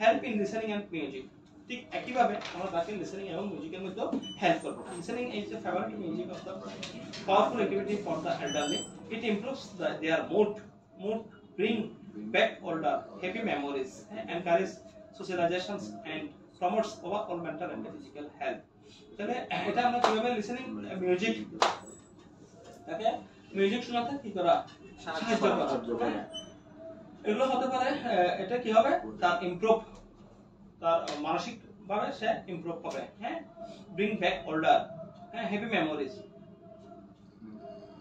A: Help in listening and music. ঠিক একইভাবে আমরা তাকে লিসেনিং এবং মিউজিকের মধ্যে হেল্প করব। Listening is the favourite music of the powerful activity for the elderly. It improves their mood, bring back older happy memories, encourage socializations and promotes overall mental and physical health. তাহলে এটা আমরা কিভাবে listening music, তাকে music শোনাতে কি করা? সাহায্য করা। এগুলো হতে পারে, এটা কি হবে? তার ইমপ্রুভ, তার মানসিক ভাবে সে ইমপ্রুভ হবে। হ্যাঁ, ব্রিং ব্যাক ওল্ডার, হ্যাঁ, happy memories,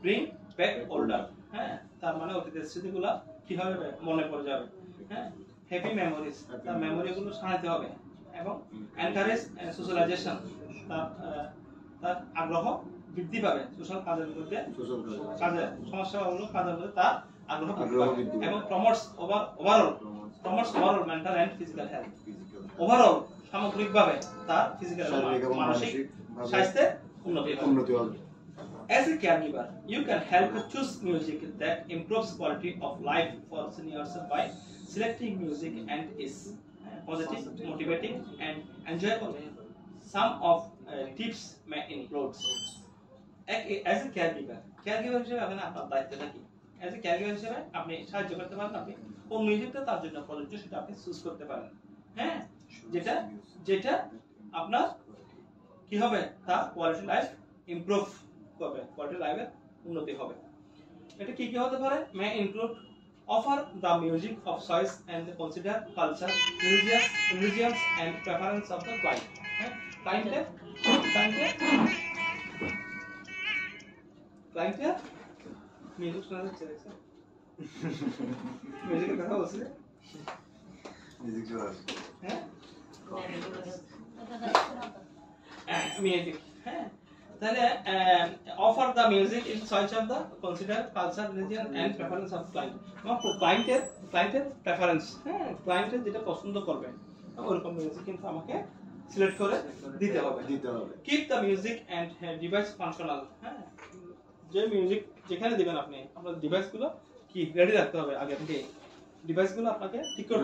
A: bring back older. হ্যাঁ, তার মানে অতীতের স্মৃতিগুলো কিভাবে মনে পড়ে যাবে। হ্যাঁ, হ্যাপি মেমোরিজ, তার মেমোরিগুলো সাজাতে হবে। এবং এনকারেজ সোশ্যালাইজেশন, তার আগ্রহ বৃদ্ধি পাবে। সোশ্যাল কাজের মধ্যে, কাজের সমস্যাগুলো কাজের মধ্যে তার আগ্রহ বৃদ্ধি পাবে। এবং promotes overall mental and physical health. Overall সামগ্রিকভাবে তার ফিজিক্যাল এবং মানসিক স্বাস্থ্যের উন্নতি হবে। As a caregiver, you can help choose music that improves quality of life for seniors by selecting music and is positive, motivating, and enjoyable. Some of tips may include. As a caregiver হিসেবে আপনার দায়িত্বটা কি? As a caregiver হিসেবে আপনি সাহায্য করতে পারেন। আপনি কোন মিউজিকটা তার জন্য প্রযোজ্য সেটা আপনি চুজ করতে পারেন। হ্যাঁ, যেটা আপনার কি হবে? তার কোয়ালিটি লাইফ ইমপ্রুভ করবে, কোয়ালিটি লাইফের উন্নতি হবে। এটা কি কি হতে পারে? May include offer the music of choice and consider culture, religions and preference of the client. হ্যাঁ, ক্লায়েন্টের মিউজিক শোনা যাচ্ছে, দেখছেন? মিউজিকের কথা বলছি, মিউজিক শোনা যাচ্ছে। হ্যাঁ, মিউজিক। হ্যাঁ, তাহলে offer the music in choice of the consider culture, religion and preference of client. ক্লায়েন্টের প্রেফারেন্স, হ্যাঁ, ক্লায়েন্টের যেটা পছন্দ করবে ওরকম মিউজিক কিন্তু আমাকে সিলেক্ট করে দিতে হবে। Keep the music and device functional. হ্যাঁ, যে মিউজিক যেখানে দিবেন আপনি আপনার ডিভাইসগুলো কি রেডি রাখতে হবে আগে থেকে। ডিভাইসগুলো আপনাকে ঠিক করে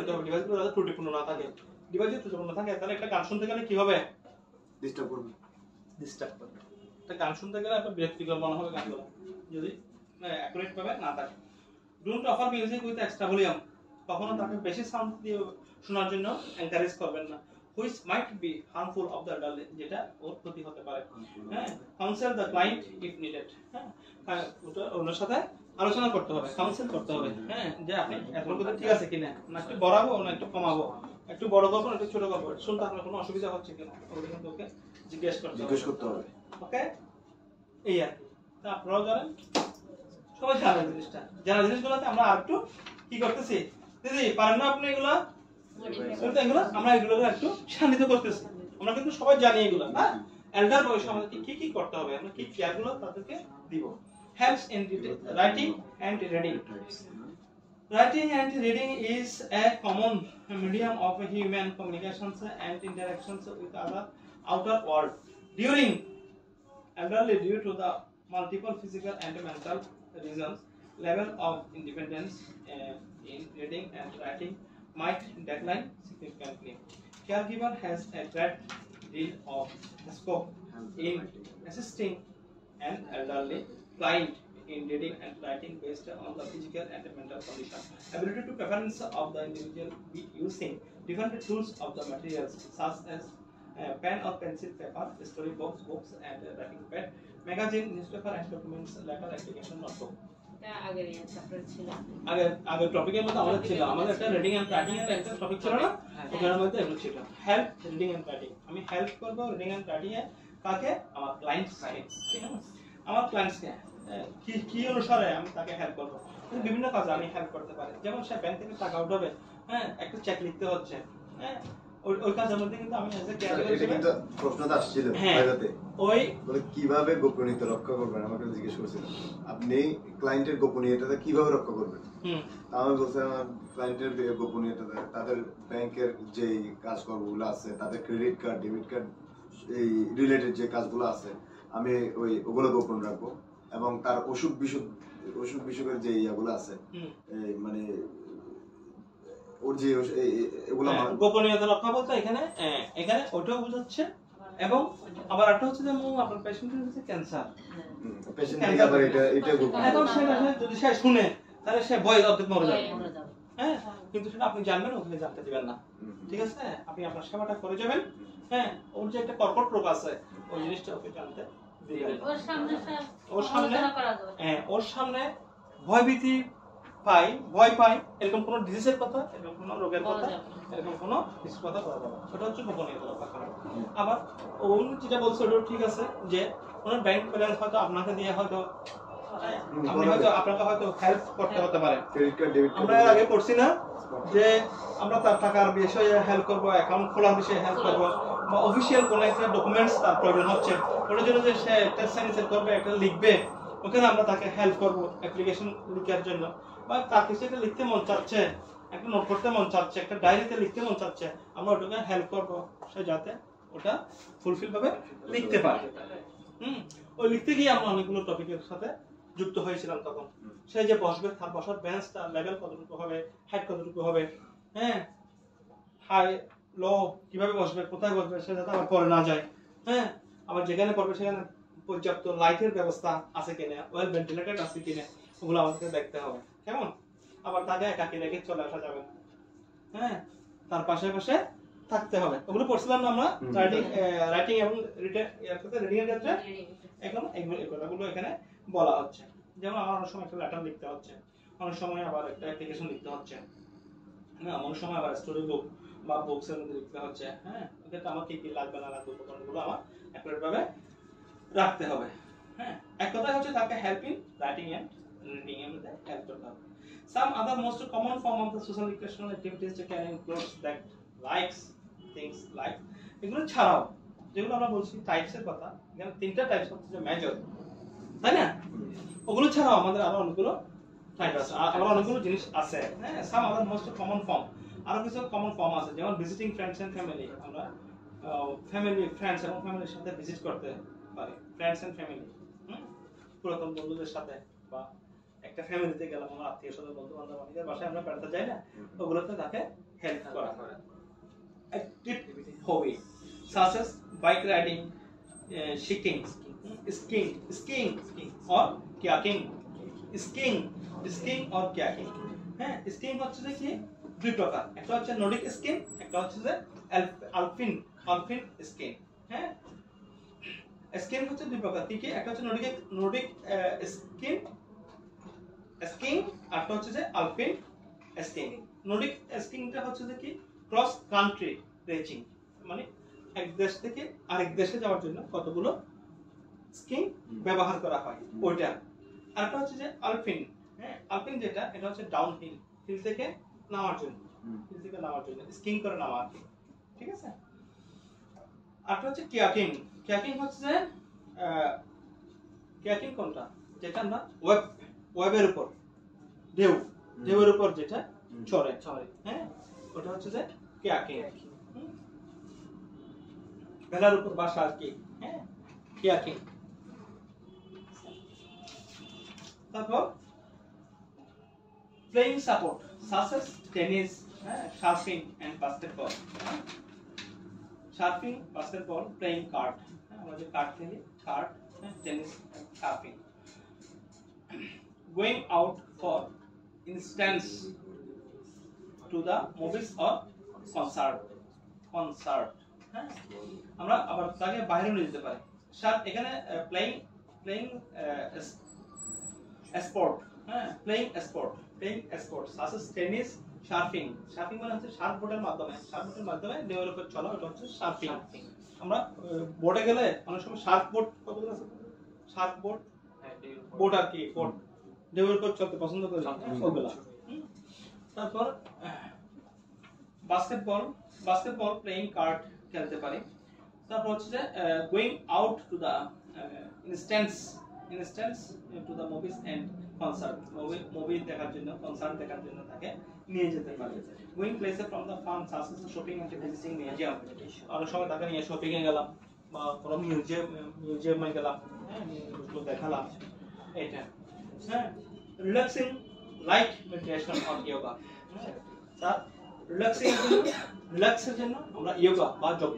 A: দিতে হবে। ডিভাইসগুলো যাতে ত্রুটিপূর্ণ না থাকে। ডিভাইস যদি ত্রুটিপূর্ণ থাকে তাহলে একটা গান শুনতে গেলে কি হবে? ডিস্টার্ব করবে। একটা গান শুনতে গেলে আপনার বিরক্তিকর মনে হবে গানগুলো যদি অ্যাকুরেট ভাবে না থাকে। Don't offer music with extra volume. কখনো তাকে বেশি সাউন্ড দিয়ে শোনার জন্য এনকারেজ করবেন না, which might be harmful of the elderly, যেটা ওর ক্ষতি হতে পারে। হ্যাঁ, counsel the client if needed, হ্যাঁ ওনার সাথে আলোচনা করতে হবে, কাউন্সিল করতে হবে, হ্যাঁ যে আপনি এখন কথা ঠিক আছে কিনা, না একটু বাড়াবো না একটু কমাবো, একটু বড় করবো না একটু ছোট করবো, শুনতে আপনার কোনো অসুবিধা হচ্ছে কিনা ওগুলো কিন্তু ওকে জিজ্ঞেস করতে হবে। ওকে, এই আর কি। তা আপনারাও জানেন, সবাই জানেন জিনিসটা, জানা জিনিসগুলোতে আমরা আর একটু কি করতেছি, দিদি পারেন না আপনি এগুলা, এগুলো আমরা এগুলো একটু শান্তিতে করতেছি, আমরা কিন্তু সবাই জানি এগুলো, হ্যাঁ এল্ডার বয়সে আমাদেরকে কি কি করতে হবে, আমরা কি কেয়ারগুলো তাদেরকে দিব। Helps in writing and reading. Writing and reading is a common medium of human communications and interactions with other outer world. During elderly, due to the multiple physical and mental reasons, level of independence in reading and writing might decline significantly. Caregiver has a great deal of scope in assisting an elderly client in reading and writing based on the physical and mental condition. Ability to preference of the individual be using different tools of the materials such as pen or pencil, paper, storybooks, books and writing pad, magazine, newspaper and documents, letter, application, notebook. আগে টপিকের মধ্যে আমাদের ছিল, আমাদের একটা reading and writing এর একটা topic ছিল না, ওখানের মধ্যে এগুলো ছিল হেল্প রিডিং এন্ড রাইটিং। আমি হেল্প করব রিডিং এন্ড রাইটিং এ কাকে, আমার ক্লায়েন্টসকে, ঠিক আছে, আমার ক্লায়েন্টসকে কি কি অনুসারে আমি তাকে হেল্প করব। বিভিন্ন কাজে আমি হেল্প করতে পারি, যেমন সে ব্যাংক থেকে টাকা উঠাবে, হ্যাঁ একটা চেক লিখতে হচ্ছে, হ্যাঁ ওই কাজের মধ্যে কিন্তু আমি এজ এ কেয়ারটেকার হিসেবে, এটা কিন্তু প্রশ্নটা আসছিল বাইরেতে, ওই বলে কিভাবে গোপনীয়তা রক্ষা করবেন, আমাকে জিজ্ঞেস করেছিলেন আপনি ক্লায়েন্টের গোপনীয়তা কিভাবে রক্ষা করবেন। আমি বলছিলাম ক্লায়েন্টের গোপনীয়তা তাদের ব্যাংকের যে কাজকর্মগুলো আছে, তাদের ক্রেডিট কার্ড, ডেবিট কার্ড, এই রিলেটেড যে কাজগুলো আছে আমি ওগুলো গোপন রাখবো, এবং তার অসুখ বিসুখের যে ইয়াগুলো আছে মানে ওর যে এগুলো গোপনীয়তা রক্ষা বলতে এখানে ওটাও বোঝাচ্ছে, এবং আবার একটা হচ্ছে যে আপনার পেশেন্টের হচ্ছে ক্যান্সার, এটা গোপন, এখন সেটা যদি সে শুনে তাহলে সে ভয় অর্ধেক মরে যাবে, হ্যাঁ কিন্তু সেটা আপনি জানবেন, ওখানে জানতে দিবেন না, ঠিক আছে, আপনি আপনার সেবাটা করে যাবেন, হ্যাঁ ওর যে একটা কর্কট রোগ আছে ওই জিনিসটা ওকে জানতে দিবেন, ওর সামনে ভয়ভীতি ভয় পাই এরকম কোন ডিজিজের কথা, এরকম কোন রোগের কথা, এরকম কোন কিছুর কথা বলা যাবে, সেটা হচ্ছে গোপনীয়তা রক্ষা করা। আবার ও যেটা বলছে ওটা ঠিক আছে, যে ওনার ব্যাংক ব্যালেন্স হয়তো আপনাকে দিয়ে হয়তো আপনি হয়তো আপনাকে হয়তো হেল্প করতে হতে পারে, আমরা এর আগে পড়ছি না যে আমরা তার টাকার বিষয়ে হেল্প করব, অ্যাকাউন্ট খোলার বিষয়ে হেল্প করব, বা অফিশিয়াল কোন একটা ডকুমেন্টস তার প্রয়োজন হচ্ছে, ওটার জন্য যে সে একটা সিগনেচার করবে, একটা লিখবে, ওখানে আমরা তাকে হেল্প করব অ্যাপ্লিকেশন লিখার জন্য, বা তার কিছু একটা লিখতে মন চাচ্ছে, একটা নোট করতে মন চাচ্ছে, একটা ডায়েরিতে লিখতে মন চাচ্ছে, আমরা ওটাকে হেল্প করব সে যাতে ওটা ফুলফিল ভাবে লিখতে পারে। ওই লিখতে গিয়ে আমরা অনেকগুলো টপিকের সাথে যুক্ত হয়েছিলাম তখন, সে যে বসবে তার বসার বেঞ্চ, তার লেভেল কতটুকু হবে, হাইট কতটুকু হবে, হ্যাঁ হাই লো কিভাবে বসবে, কোথায় বসবে, সে যাতে আবার পরে না যায়, হ্যাঁ আবার যেখানে পড়বে সেখানে পর্যাপ্ত লাইটের ব্যবস্থা আছে কিনা, ওয়েল ভেন্টিলেটেড আছে কিনা, ওগুলো আমাদের দেখতে হবে, কেমন। আবার তাকে একাকি রেখে চলে আসা যাবে না, হ্যাঁ তার পাশে পাশে থাকতে হবে, ওগুলো পড়ছিলাম না আমরা রাইটিং এবং রিডিং এর ক্ষেত্রে, এখন এই কথাগুলো এখানে বলা হচ্ছে। যেমন আমার অনেক সময় একটা লেটার লিখতে হচ্ছে, অনেক সময় আবার একটা অ্যাপ্লিকেশন লিখতে হচ্ছে, হ্যাঁ অনেক সময় আবার স্টোরি বুক বা বুকস এর মধ্যে লিখতে হচ্ছে, হ্যাঁ এক্ষেত্রে আমার কি কি লাগবে না লাগবে উপকরণগুলো আমার অ্যাকুরেট ভাবে রাখতে হবে, হ্যাঁ এক কথা হচ্ছে তাকে হেল্পিং রাইটিং এন্ড রিডিং এর মধ্যে হেল্প করতে হবে। Some other most common form of the social recreational activities can include that likes, things like, এগুলো ছাড়াও যেগুলো আমরা বলছি টাইপস এর কথা, এখানে তিনটা টাইপস হচ্ছে যে মেজর, তাই না, ওগুলো ছাড়াও আমাদের আরো অনেকগুলো টাইপ আছে, আরো অনেকগুলো জিনিস আছে, হ্যাঁ some other most common form, আরো কিছু কমন ফর্ম আছে, যেমন ভিজিটিং ফ্রেন্ডস এন্ড ফ্যামিলি, আমরা ফ্রেন্ডস এবং ফ্যামিলির সাথে ভিজিট করতে পারি, ফ্রেন্ডস এন্ড ফ্যামিলি, পুরাতন বন্ধুদের সাথে, বা একটা ফ্যামিলিতে গেলাম, আমার আত্মীয় স্বজন বন্ধু বান্ধব অনেকের বাসায় আমরা বেড়াতে যাই না, ওগুলোতে তাকে হেল্প করা। Activity hobby such as bike riding, skiing, or kayaking, skiing or kayaking, হ্যাঁ স্কিং হচ্ছে যে কি দুই প্রকার, একটা হচ্ছে নর্ডিক স্কিং, একটা হচ্ছে যে আলপিন স্কিং। হ্যাঁ স্কিং হচ্ছে দুই প্রকার, কি কি? একটা হচ্ছে নর্ডিক স্কিং স্কিং, আরটা হচ্ছে যে আলপিন স্কিং। নর্ডিক স্কিংটা হচ্ছে যে কি ক্রস কান্ট্রি রেচিং, মানে এক দেশ থেকে আরেক দেশে যাওয়ার জন্য কতগুলো স্কিং ব্যবহার করা হয় ওইটা। আরটা হচ্ছে যে আলপিন। হ্যাঁ আলপিন যেটা, এটা হচ্ছে ডাউন হিল, হিল থেকে নামার জন্য, স্কিং করে নামা আর কি, ঠিক আছে। আরটা হচ্ছে কিয়াকিং। কিয়াকিং হচ্ছে যে কিয়াকিং কোনটা, যেটা আমরা ওয়েবের উপর ঢেউয়ের উপর যেটা চড়ে, হ্যাঁ ওটা হচ্ছে যে কিয়াকিং। ভেলার উপর বাসা আর কি, হ্যাঁ কিয়াকিং। তারপর প্লেইং সাপোর্ট সাসেস টেনিস, হ্যাঁ surfing and basketball. Surfing, basketball, playing card, আমরা যে কার্ড খেলি, card, tennis, surfing. Going out for instance to the movies or concert, হ্যাঁ আমরা আবার তাকে বাইরে নিয়ে যেতে পারি। এখানে প্লেইং স্পোর্ট, হ্যাঁ playing sport such as tennis, surfing মানে হচ্ছে সার্ফ বোর্ডের মাধ্যমে ঢেউয়ের উপর চলা, ওটা হচ্ছে সার্ফিং। আমরা বোর্ডে গেলে অনেক সময় সার্ফ বোর্ড, কতগুলো আছে সার্ফ বোর্ড আর কি, বোর্ড ঢেউয়ের উপর চলতে পছন্দ করি ওগুলা। তারপর বাস্কেটবল প্লেইং কার্ড খেলতে পারি। তারপর হচ্ছে যে going out to the instance to the movies and concert, movie দেখার জন্য, কনসার্ট দেখার জন্য তাকে নিয়ে যেতে পারে। গোয়িং প্লেসে from the fun such as shopping and visiting museum, অনেক সময় তাকে নিয়ে শপিং এ গেলাম বা কোনো মিউজিয়ামে গেলাম, হ্যাঁ ওগুলো দেখালাম, এটা। হ্যাঁ relaxing like meditation or yoga, sir রিল্যাক্সের জন্য আমরা যোগা বা যোগ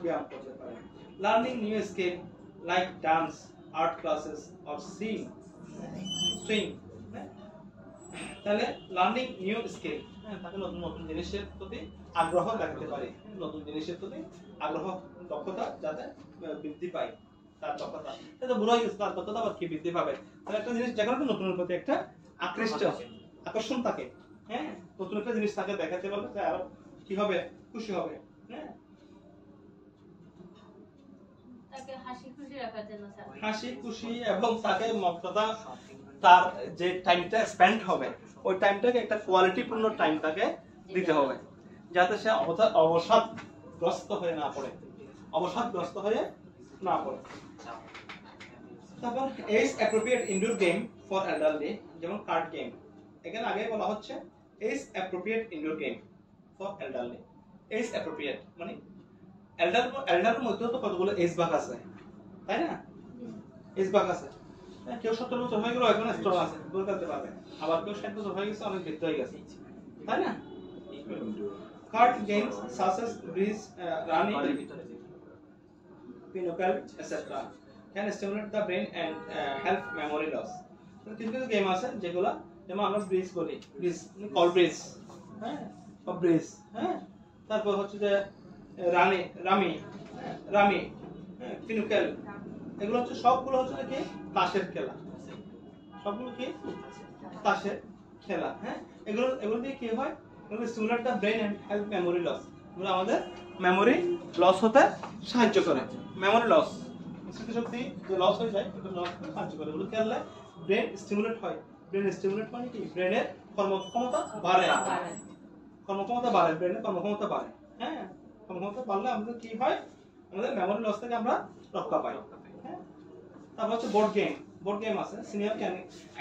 A: ব্যায়াম করতে পারি। Learning new skill like dance, art classes or sewing. তাহলে লার্নিং নিউ স্কিল, তাকে নতুন জিনিসের প্রতি আগ্রহ দেখাতে পারে, নতুন জিনিসের প্রতি আগ্রহ, দক্ষতা যাতে বৃদ্ধি পায়, তার দক্ষতা এটা ভুল হয়ে গেছে, তার দক্ষতা আবার কি বৃদ্ধি পাবে, তাহলে একটা জিনিস যেখানে নতুনের প্রতি একটা আকর্ষণ থাকে, হ্যাঁ নতুন একটা জিনিস তাকে দেখাতে পারলে আরো কি হবে, খুশি হবে। হ্যাঁ
B: তাকে হাসি খুশি রাখার জন্য,
A: হাসি খুশি, এবং তাকে মর্যাদা, তার যে টাইমটা স্পেন্ড হবে ওই টাইমটাকে একটা কোয়ালিটিপূর্ণ টাইম তাকে দিতে হবে, যাতে সে অবসাদগ্রস্ত হয়ে না পড়ে। তারপর age appropriate indoor game for elderly, যেমন কার্ড গেম। এখানে আগে বলা হচ্ছে age appropriate indoor game for elderly. Age appropriate মানে এল্ডারের মধ্যেও তো কতগুলো এজ ভাগ আছে, তাই না? এজ ভাগ আছে, কেউ 70 বছর হয়ে গেল এখন স্ট্রং আছে, বল করতে পারবে, আবার কেউ 60 বছর হয়ে গেছে, অনেক বৃদ্ধ হয়ে গেছে, তাই না? Card games such as bridge, rummy, pinochle etcetera can stimulate the brain and help memory loss. কিছু গেম আছে যেগুলো, যেমন আমরা ব্রিজ বলি, কল ব্রিজ, হ্যাঁ বা ব্রিজ, হ্যাঁ তারপর হচ্ছে যে রামি, পিনোকেল, এগুলো হচ্ছে সবগুলো হচ্ছে কি তাসের খেলা, সবগুলো কি তাসের খেলা। হ্যাঁ এগুলো দিয়ে কি হয়, এগুলো stimulate the brain and help memory loss, এগুলো আমাদের মেমোরি লস হতে সাহায্য করে। মেমোরি লস, স্মৃতিশক্তি যে লস হয়ে যায় এটা লস করতে সাহায্য করে। এগুলো খেললে ব্রেন স্টিমুলেট হয়। ব্রেন স্টিমুলেট মানে কি, ব্রেনের কর্মক্ষমতা বাড়ে, ব্রেনের কর্মক্ষমতা বাড়ে। হ্যাঁ কর্মক্ষমতা বাড়লে আমাদের কি হয়, আমাদের মেমোরি লস থেকে আমরা রক্ষা পাই। হ্যাঁ তারপর হচ্ছে বোর্ড গেম আছে। Senior can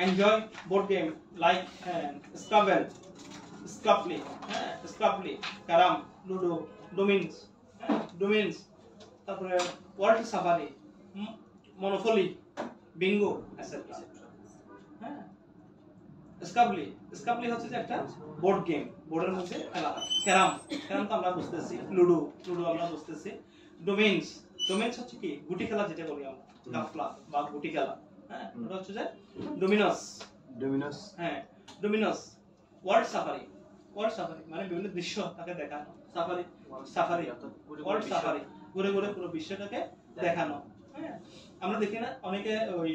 A: enjoy board game like Scrabble, carrom, ludo, dominoes, তারপরে world safari, Monopoly, bingo etcetera. হ্যাঁ স্ক্রাবলি হচ্ছে যে একটা বোর্ড গেম, বোর্ডের মধ্যে খেলা হয়। ক্যারাম তো আমরা বুঝতেছি, লুডো আমরা বুঝতেছি। ডোমিনস হচ্ছে কি গুটি খেলা, যেটা বলি আমরা গাফলা বা গুটি খেলা। হ্যাঁ ওটা হচ্ছে যে
C: ডোমিনোস
A: হ্যাঁ Domino's, world safari, world safari মানে বিভিন্ন দৃশ্য তাকে দেখানো, সাফারি সাফারি ওয়ার্ল্ড সাফারি, ঘুরে ঘুরে পুরো বিশ্বটাকে দেখানো। হ্যাঁ আমরা দেখি না অনেকে ওই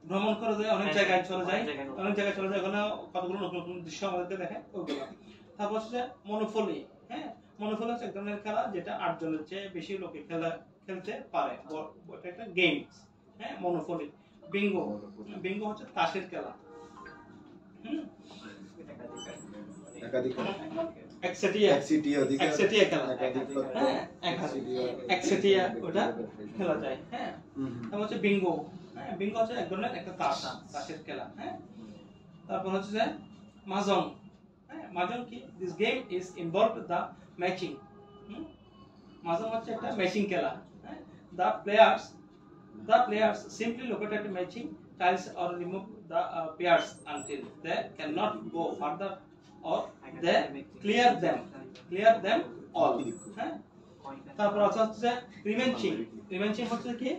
A: ভ্রমণ করে যায়, অনেক জায়গায় চলে যায়, অনেক জায়গায় চলে যায়, ওখানে কতগুলো নতুন নতুন দৃশ্য আমাদেরকে দেখে ওইগুলো। তারপর হচ্ছে মনোপলি। হ্যাঁ মনোপলি হচ্ছে এক ধরনের খেলা যেটা 8 জনের চেয়ে বেশি লোকে খেলতে পারে, এটা একটা গেমস। হ্যাঁ মনোপলি। বিঙ্গো, বিঙ্গো হচ্ছে তাসের খেলা। একচেটিয়া খেলা, হ্যাঁ একচেটিয়া ওটা খেলা যায়। হ্যাঁ তারপর হচ্ছে বিঙ্গো। হ্যাঁ বিঙ্গো হচ্ছে এক ধরনের একটা তাসের খেলা। হ্যাঁ তারপর হচ্ছে যে মাহজং। হ্যাঁ মাহজং কি? This game is involve the matching. মাহজং হচ্ছে একটা ম্যাচিং খেলা। হ্যাঁ the players simply locate at matching tiles or remove the pairs until they cannot go further or they clear them all. হ্যাঁ তারপর হচ্ছে রিমেঞ্চিং। রিমেঞ্চিং হচ্ছে কি?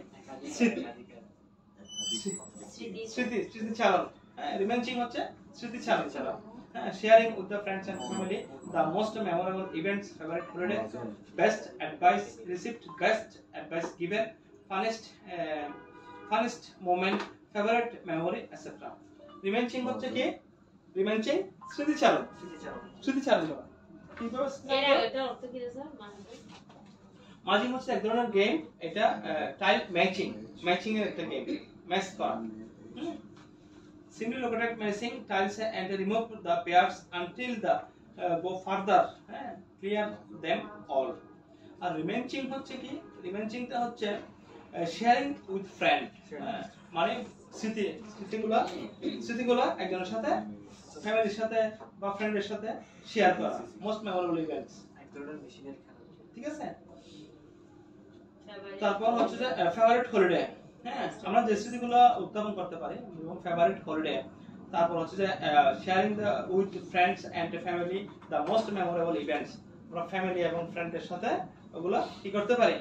A: স্মৃতিচারণ। হ্যাঁ রিমেঞ্চিং হচ্ছে স্মৃতিচারণ। হ্যাঁ sharing with the friends and family the most memorable events, favourite holiday, best advice received, best advice given, funniest moment, favourite memory etcetera. Reminiscing হচ্ছে কি? রিমেঞ্চিং স্মৃতিচারণ, স্মৃতিচারণ করা। কিভাবে
B: এটা অর্থ কি রে স্যার?
A: মাজিং হচ্ছে এক ধরনের গেম, এটা টাইল ম্যাচিং, ম্যাচিং এর একটা গেম, ম্যাচ করা। Simply look at matching tiles and remove the pairs until the go further, clear them all. আর রিমেঞ্চিং হচ্ছে কি? রিমেঞ্চিংটা হচ্ছে শেয়ারিং উইথ ফ্রেন্ড, মানে স্মৃতিগুলো একজনের সাথে, ফ্যামিলির সাথে বা ফ্রেন্ডের সাথে শেয়ার করা, মোস্ট মেমোরেবল ইভেন্টস। ঠিক আছে। তারপর হচ্ছে যে ফেভারিট হলিডে। হ্যাঁ আমরা যে স্মৃতিগুলো উত্থাপন করতে পারি এবং ফেভারিট হলিডে। তারপর হচ্ছে যে sharing the with friends and family the most memorable events. আমরা ফ্যামিলি এবং ফ্রেন্ডের সাথে ওগুলো কি করতে পারি?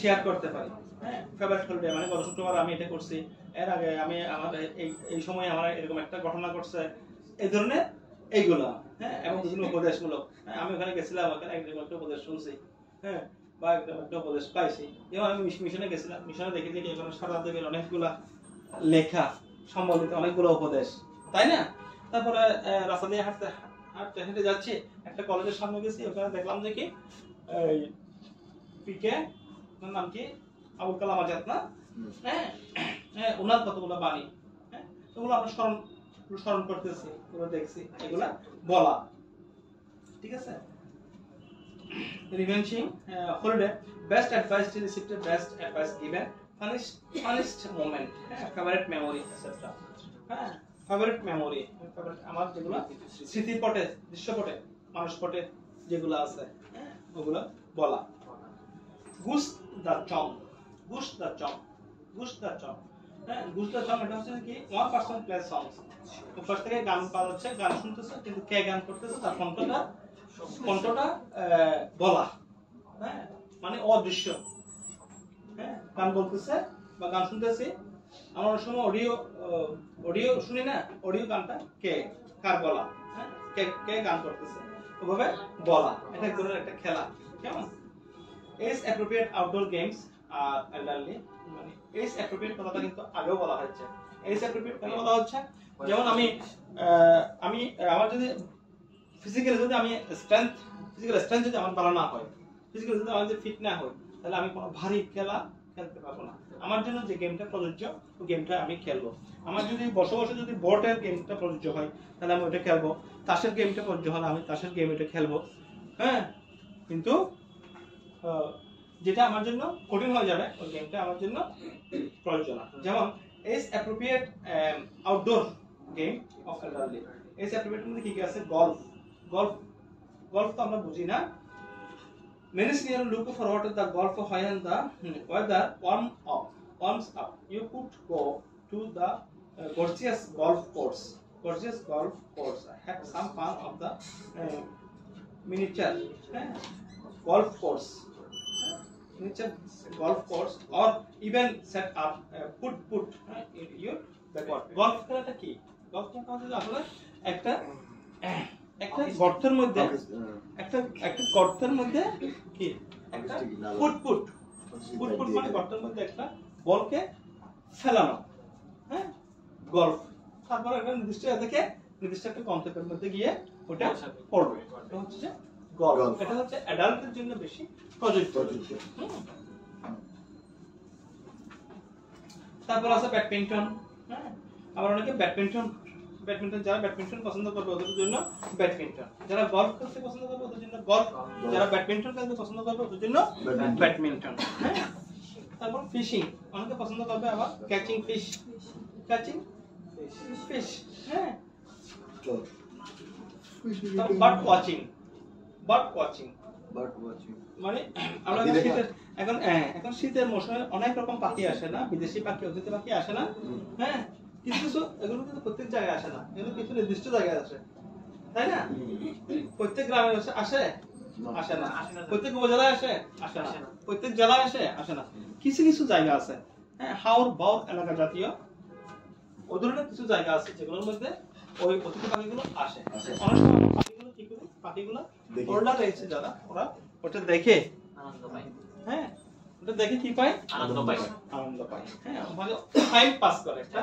A: শেয়ার করতে পারি। হ্যাঁ ফেভারিট হলিডে মানে গত শুক্রবার আমি এটা করছি, এর আগে আমি আমার এই সময় আমার এরকম একটা ঘটনা ঘটছে, এই ধরনের এইগুলো। হ্যাঁ এবং বিভিন্ন উপদেশমূলক। হ্যাঁ আমি ওখানে গেছিলাম, ওখানে একটা উপদেশ শুনছি। হ্যাঁ বা একটা উপদেশ পাইছি। যেমন আমি মিশনে গেছিলাম, মিশনে দেখি যে এখানে সারা দেবের অনেকগুলা লেখা সম্বন্ধিত অনেকগুলো উপদেশ, তাই না? তারপরে রাস্তা দিয়ে হাঁটতে হেঁটে যাচ্ছি, একটা কলেজের সামনে গেছি, ওখানে দেখলাম যে কি পিকে নাম কি আবুল কালাম আজাদ না? হ্যাঁ হ্যাঁ ওনার কতগুলো বাণী, হ্যাঁ ওগুলো আমরা স্মরণ করতেছি, ওগুলো দেখছি, এগুলা বলা। ঠিক আছে। Reminiscing holiday, best advice received, best advice given, funniest moment, হ্যাঁ ফেভারিট মেমোরি এটসেট্রা। হ্যাঁ ফেভারিট মেমোরি, আমার যেগুলো স্মৃতিপটে, দৃশ্যপটে, মানুষপটে যেগুলো আছে, হ্যাঁ ওগুলো বলা। গুস দা চং, গুস দা চং, গুস দা চং। হ্যাঁ গুস দা চং এটা হচ্ছে কি? ওয়ান পারসন প্লে সংস। উপর থেকে গান বাজাচ্ছে, গান শুনতেছে, কিন্তু কে গান করতেছে তার কণ্ঠটা বলা। হ্যাঁ মানে অদৃশ্য। হ্যাঁ গান বলতেছে বা গান শুনতেছি, আমরা অনেক সময় অডিও শুনি না, অডিও গানটা কার বলা, হ্যাঁ কে গান করতেছে, ওভাবে বলা। এটা এক ধরনের একটা খেলা। কেমন? এজ অ্যাপ্রোপ্রিয়েট আউটডোর গেমস আর এল্ডারলি, মানে এজ অ্যাপ্রোপ্রিয়েট কথাটা কিন্তু আগেও বলা হয়েছে। এজ অ্যাপ্রোপ্রিয়েট কেন বলা হচ্ছে? যেমন আমি আমার যদি ফিজিক্যালি যদি আমি ফিজিক্যাল স্ট্রেংথ যদি আমার ভালো না হয়, ফিজিক্যালি যদি আমার যদি ফিট না হয়, তাহলে আমি কোনো ভারী খেলা খেলতে পারবো না। আমার জন্য যে গেমটা প্রযোজ্য ওই গেমটা আমি খেলবো। আমার যদি বসে বসে যদি বোর্ডের গেমটা প্রযোজ্য হয়, তাহলে আমি ওটা খেলবো। তাসের গেমটা প্রযোজ্য হলে আমি তাসের গেম এটা খেলবো। হ্যাঁ কিন্তু যেটা আমার জন্য কঠিন হয়ে যাবে ওই গেমটা আমার জন্য প্রয়োজ্য না। যেমন age appropriate outdoor game of elderly. Age appropriate মধ্যে কি কি আছে? গল্ফ তো আমরা বুঝি না। Many seniors look forward to the golf when the weather warms up. You could go to the gorgeous golf course. Have some fun of the miniature golf course. Miniature golf course, or even set up put in your backyard. Golf খেলাটা কি? Golf club হচ্ছে যে আসলে একটা একটা গর্তের মধ্যে একটা একটা গর্তের মধ্যে কি একটা ফুটফুট ফুটফুট মানে গর্তের মধ্যে একটা বলকে ফেলানো, হ্যাঁ গল্ফ। তারপর একটা নির্দিষ্ট থেকে নির্দিষ্ট একটা কনসেপ্টের মধ্যে গিয়ে ওটা পড়বে, এটা হচ্ছে যে গল্ফ। এটা হচ্ছে অ্যাডাল্টের জন্য বেশি প্রযোজ্য। তারপর আছে ব্যাডমিন্টন, হ্যাঁ আবার অনেকে ব্যাডমিন্টন যারা ব্যাডমিন্টন পছন্দ করবে ওদের জন্য ব্যাডমিন্টন, যারা গলফ খেলতে পছন্দ করবে ওদের জন্য গলফ, যারা ব্যাডমিন্টন খেলতে পছন্দ করবে ওদের জন্য ব্যাডমিন্টন, হ্যাঁ। তারপর ফিশিং অনেকে পছন্দ করবে, আবার ক্যাচিং ফিশ হ্যাঁ। বার্ড ওয়াচিং মানে আমরা এখন শীতের মৌসুমে অনেক রকম পাখি আসে না, বিদেশি পাখি অতিথি পাখি আসে না, হ্যাঁ কিছু এগুলো কিন্তু প্রত্যেক জায়গায় আসে না, এগুলো কিছু নির্দিষ্ট জায়গায় আসে, তাই না? প্রত্যেক গ্রামে আসে না, প্রত্যেক উপজেলায় আসে না, প্রত্যেক জেলায় আসে না, কিছু কিছু জায়গা আছে, হ্যাঁ হাওর বাউর এলাকা জাতীয় ওই ধরনের কিছু জায়গা আছে যেগুলোর মধ্যে ওই অতিথি পাখিগুলো আসে। অনেক সময় পাখিগুলো কি করে, পাখিগুলো হোল্ডার রয়েছে যারা, ওরা ওটা দেখে আনন্দ পায়, হ্যাঁ ওটা দেখে কি পায়, আনন্দ পায়, হ্যাঁ ভালো টাইম পাস করে, একটা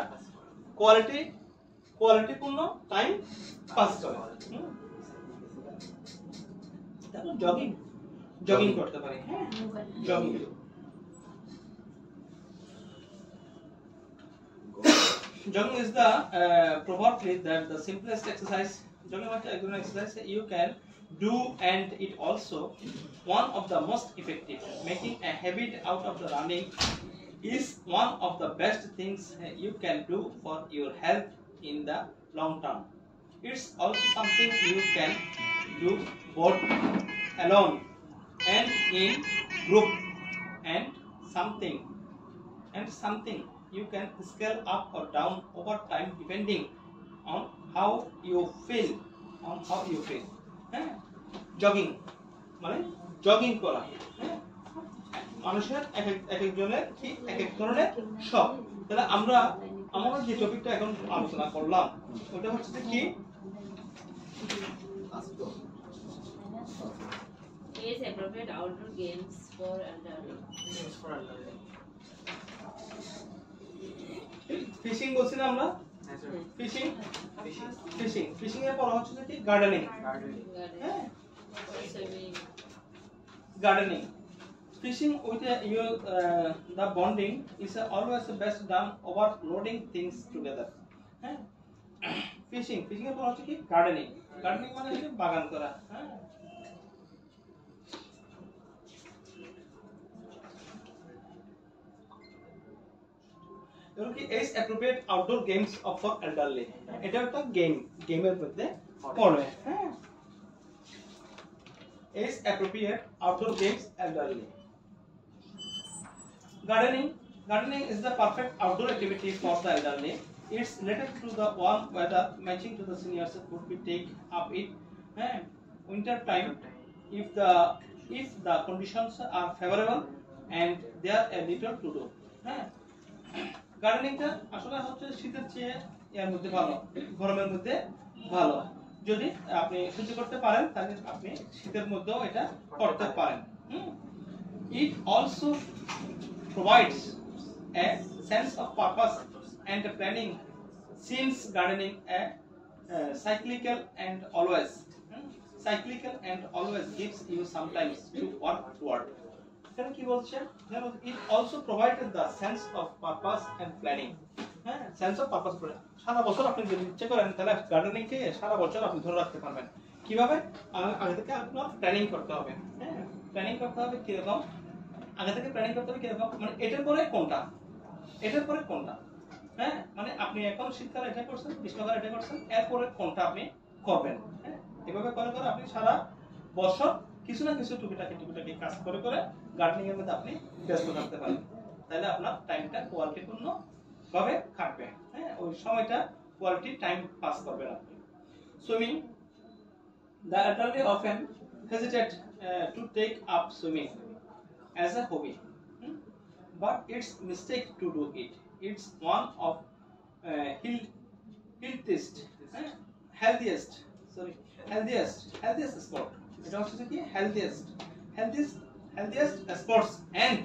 A: কোয়ালিটিপূর্ণ টাইম পাস করে। তারপর জগিং করতে পারে, হ্যাঁ jogging Jogging is the probably that the simplest exercise. Jogging is an exercise you can do, and it also one of the most effective. Making a habit out of the running is one of the best things you can do for your health in the long term. It's also something you can do both alone and in group, and something you can scale up or down over time depending on how you feel. হ্যাঁ jogging মানে jogging করা, হ্যাঁ মানুষের এক একজনের কি এক এক ধরনের শখ। তাহলে আমরা যে টপিকটা এখন আলোচনা করলাম ওটা হচ্ছে যে কি
B: Is appropriate outdoor games for elderly.
A: Fishing বলছি না আমরা, ফিশিং এর পর হচ্ছে কি গার্ডেনিং, হ্যাঁ gardening fishing with the bonding is always best done overloading things together, হ্যাঁ ফিশিং এর পর হচ্ছে কি গার্ডেনিং মানে হচ্ছে বাগান করা, হ্যাঁ এগুলো কি age appropriate outdoor games of for elderly, এটা একটা গেমের মধ্যে পড়ে, হ্যাঁ age appropriate outdoor games elderly. Gardening is the perfect outdoor activity for the elderly. It's related to the warm weather matching to the seniors would be take up it winter time if the conditions are favorable and there are a little to do, হ্যাঁ গার্ডেনিংটা আসলে হচ্ছে শীতের চেয়ে এর মধ্যে ভালো, গরমের মধ্যে ভালো। যদি আপনি সহ্য করতে পারেন তাহলে আপনি শীতের মধ্যেও এটা করতে পারেন। It also provides a sense of purpose and planning since gardening cyclical and always gives you sometimes to work toward. এখানে কি বলছে, it also provided the sense of purpose and planning, হ্যাঁ সেন্স অফ পারপাস করে সারা বছর আপনি যদি ইচ্ছে করেন তাহলে গার্ডেনিং কে সারা বছর আপনি ধরে রাখতে পারবেন। কিভাবে, আগে থেকে আপনার প্ল্যানিং করতে হবে, হ্যাঁ প্ল্যানিং করতে হবে কিরকম, আগে থেকে প্ল্যানিং করতে হবে কিরকম মানে এটার পরে কোনটা, হ্যাঁ মানে আপনি এখন শীতকালে এটা করছেন, গ্রীষ্মকালে এটা করছেন, এরপরে কোনটা আপনি করবেন, হ্যাঁ এভাবে করে আপনি সারা বছর কিছু না কিছু টুকিটাকি কাজ করে গার্ডেনিং এর মধ্যে আপনি ব্যস্ত থাকতে পারেন, তাহলে আপনার টাইমটা কোয়ালিটিপূর্ণ ভাবে কাটবে, হ্যাঁ ওই সময়টা কোয়ালিটি টাইম পাস করবেন আপনি। Swimming, the elderly often hesitate to take up swimming as a hobby, but it's mistake to do it. It's one of hill fittest, healthiest, sorry healthiest sport, এটা হচ্ছে কি healthiest sports and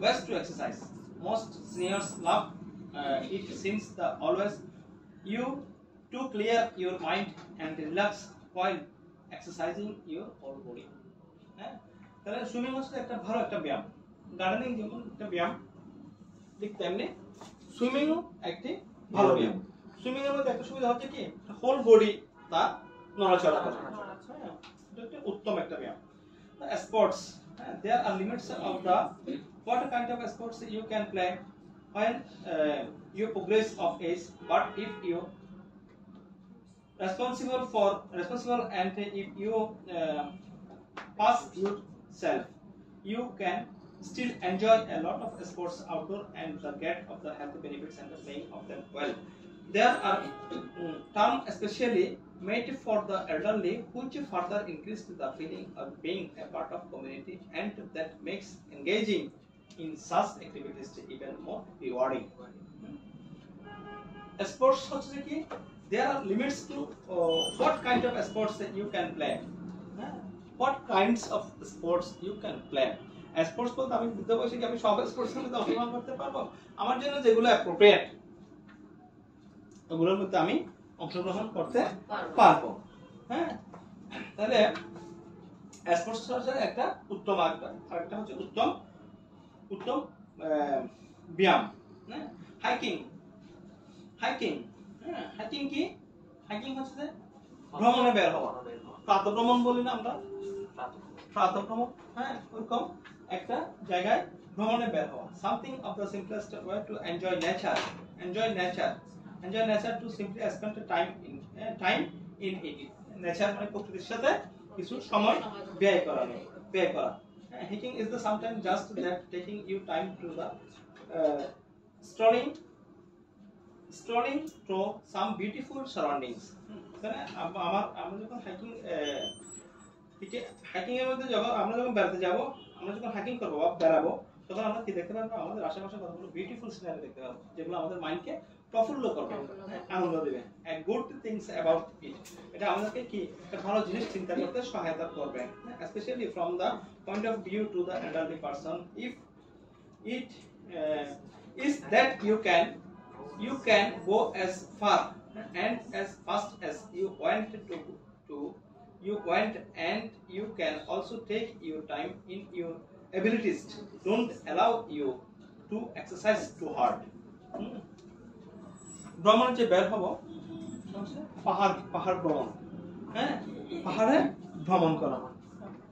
A: ways to exercise. Most seniors love it since the always you to clear your mind and relax while exercising your whole body. হ্যাঁ, তাহলে swimming হচ্ছে একটা ভালো একটা ব্যায়াম। গার্ডেনিং যেমন একটা ব্যায়াম, ঠিক তেমনি সুইমিংও একটি ভালো ব্যায়াম। সুইমিং এর মধ্যে একটা সুবিধা হচ্ছে কি হোল বডি তা নড়াচড়া করে। হ্যাঁ, এটা একটা উত্তম একটা ব্যায়াম। Sports, there are limits of the what kind of sports you can play when you progress of age, but if you responsible and if you pass yourself, you can still enjoy a lot of sports outdoor and the get of the health benefits and the playing of them well. There are terms especially made for the elderly which further increase the feeling of being a part of community and that makes engaging in such activities even more rewarding. Sports হচ্ছে কি there are limits to what kind of sports that you can play. What kinds of sports you can play. Sports বলতে আমি বুঝতে পারছি কি আমি সব sports এর মধ্যে অংশগ্রহণ করতে পারবো, আমার জন্য যেগুলো অ্যাপ্রোপ্রিয়েট ওগুলোর মধ্যে আমি অংশগ্রহণ করতে পারবো। হ্যাঁ, তাহলে স্পোর্টস হচ্ছে একটা উত্তম আরেকটা হচ্ছে উত্তম ব্যায়াম। হ্যাঁ, হাইকিং কি হাইকিং হচ্ছে যে ভ্রমণে বের হওয়া, প্রাতঃভ্রমণ বলি না আমরা, প্রাতঃভ্রমণ। হ্যাঁ, ওরকম একটা জায়গায় ভ্রমণে বের হওয়া। Something of the simplest way to enjoy nature to simply spend time in it. Nature মানে প্রকৃতির সাথে কিছু সময় ব্যয় করা। Hiking is the sometimes just that taking you time to the strolling through some beautiful surroundings. মানে আমরা যখন হাইকিং এর মধ্যে আমরা যখন বেড়াতে যাব, আমরা যখন হাইকিং করবো বা বেড়াবো, তখন আমরা কি দেখতে পারবো, আমাদের আশেপাশে কতগুলো বিউটিফুল সিনারি দেখতে পারবো যেগুলো আমাদের মাইন্ডকে প্রফুল্ল করবে, আনন্দ দিবে। গুড থিংস অ্যাবাউট ইট, এটা আমাদেরকে কি একটা ভালো জিনিস চিন্তা করতে সহায়তা করবে, specially from the point of view to the elderly person. If it is that you can go as far and as fast as you want and you can also take your time in your abilities. Don't allow you to exercise too hard. ভ্রমণ যে বের হবো পাহাড় ভ্রমণ। হ্যাঁ, পাহাড়ে ভ্রমণ করা,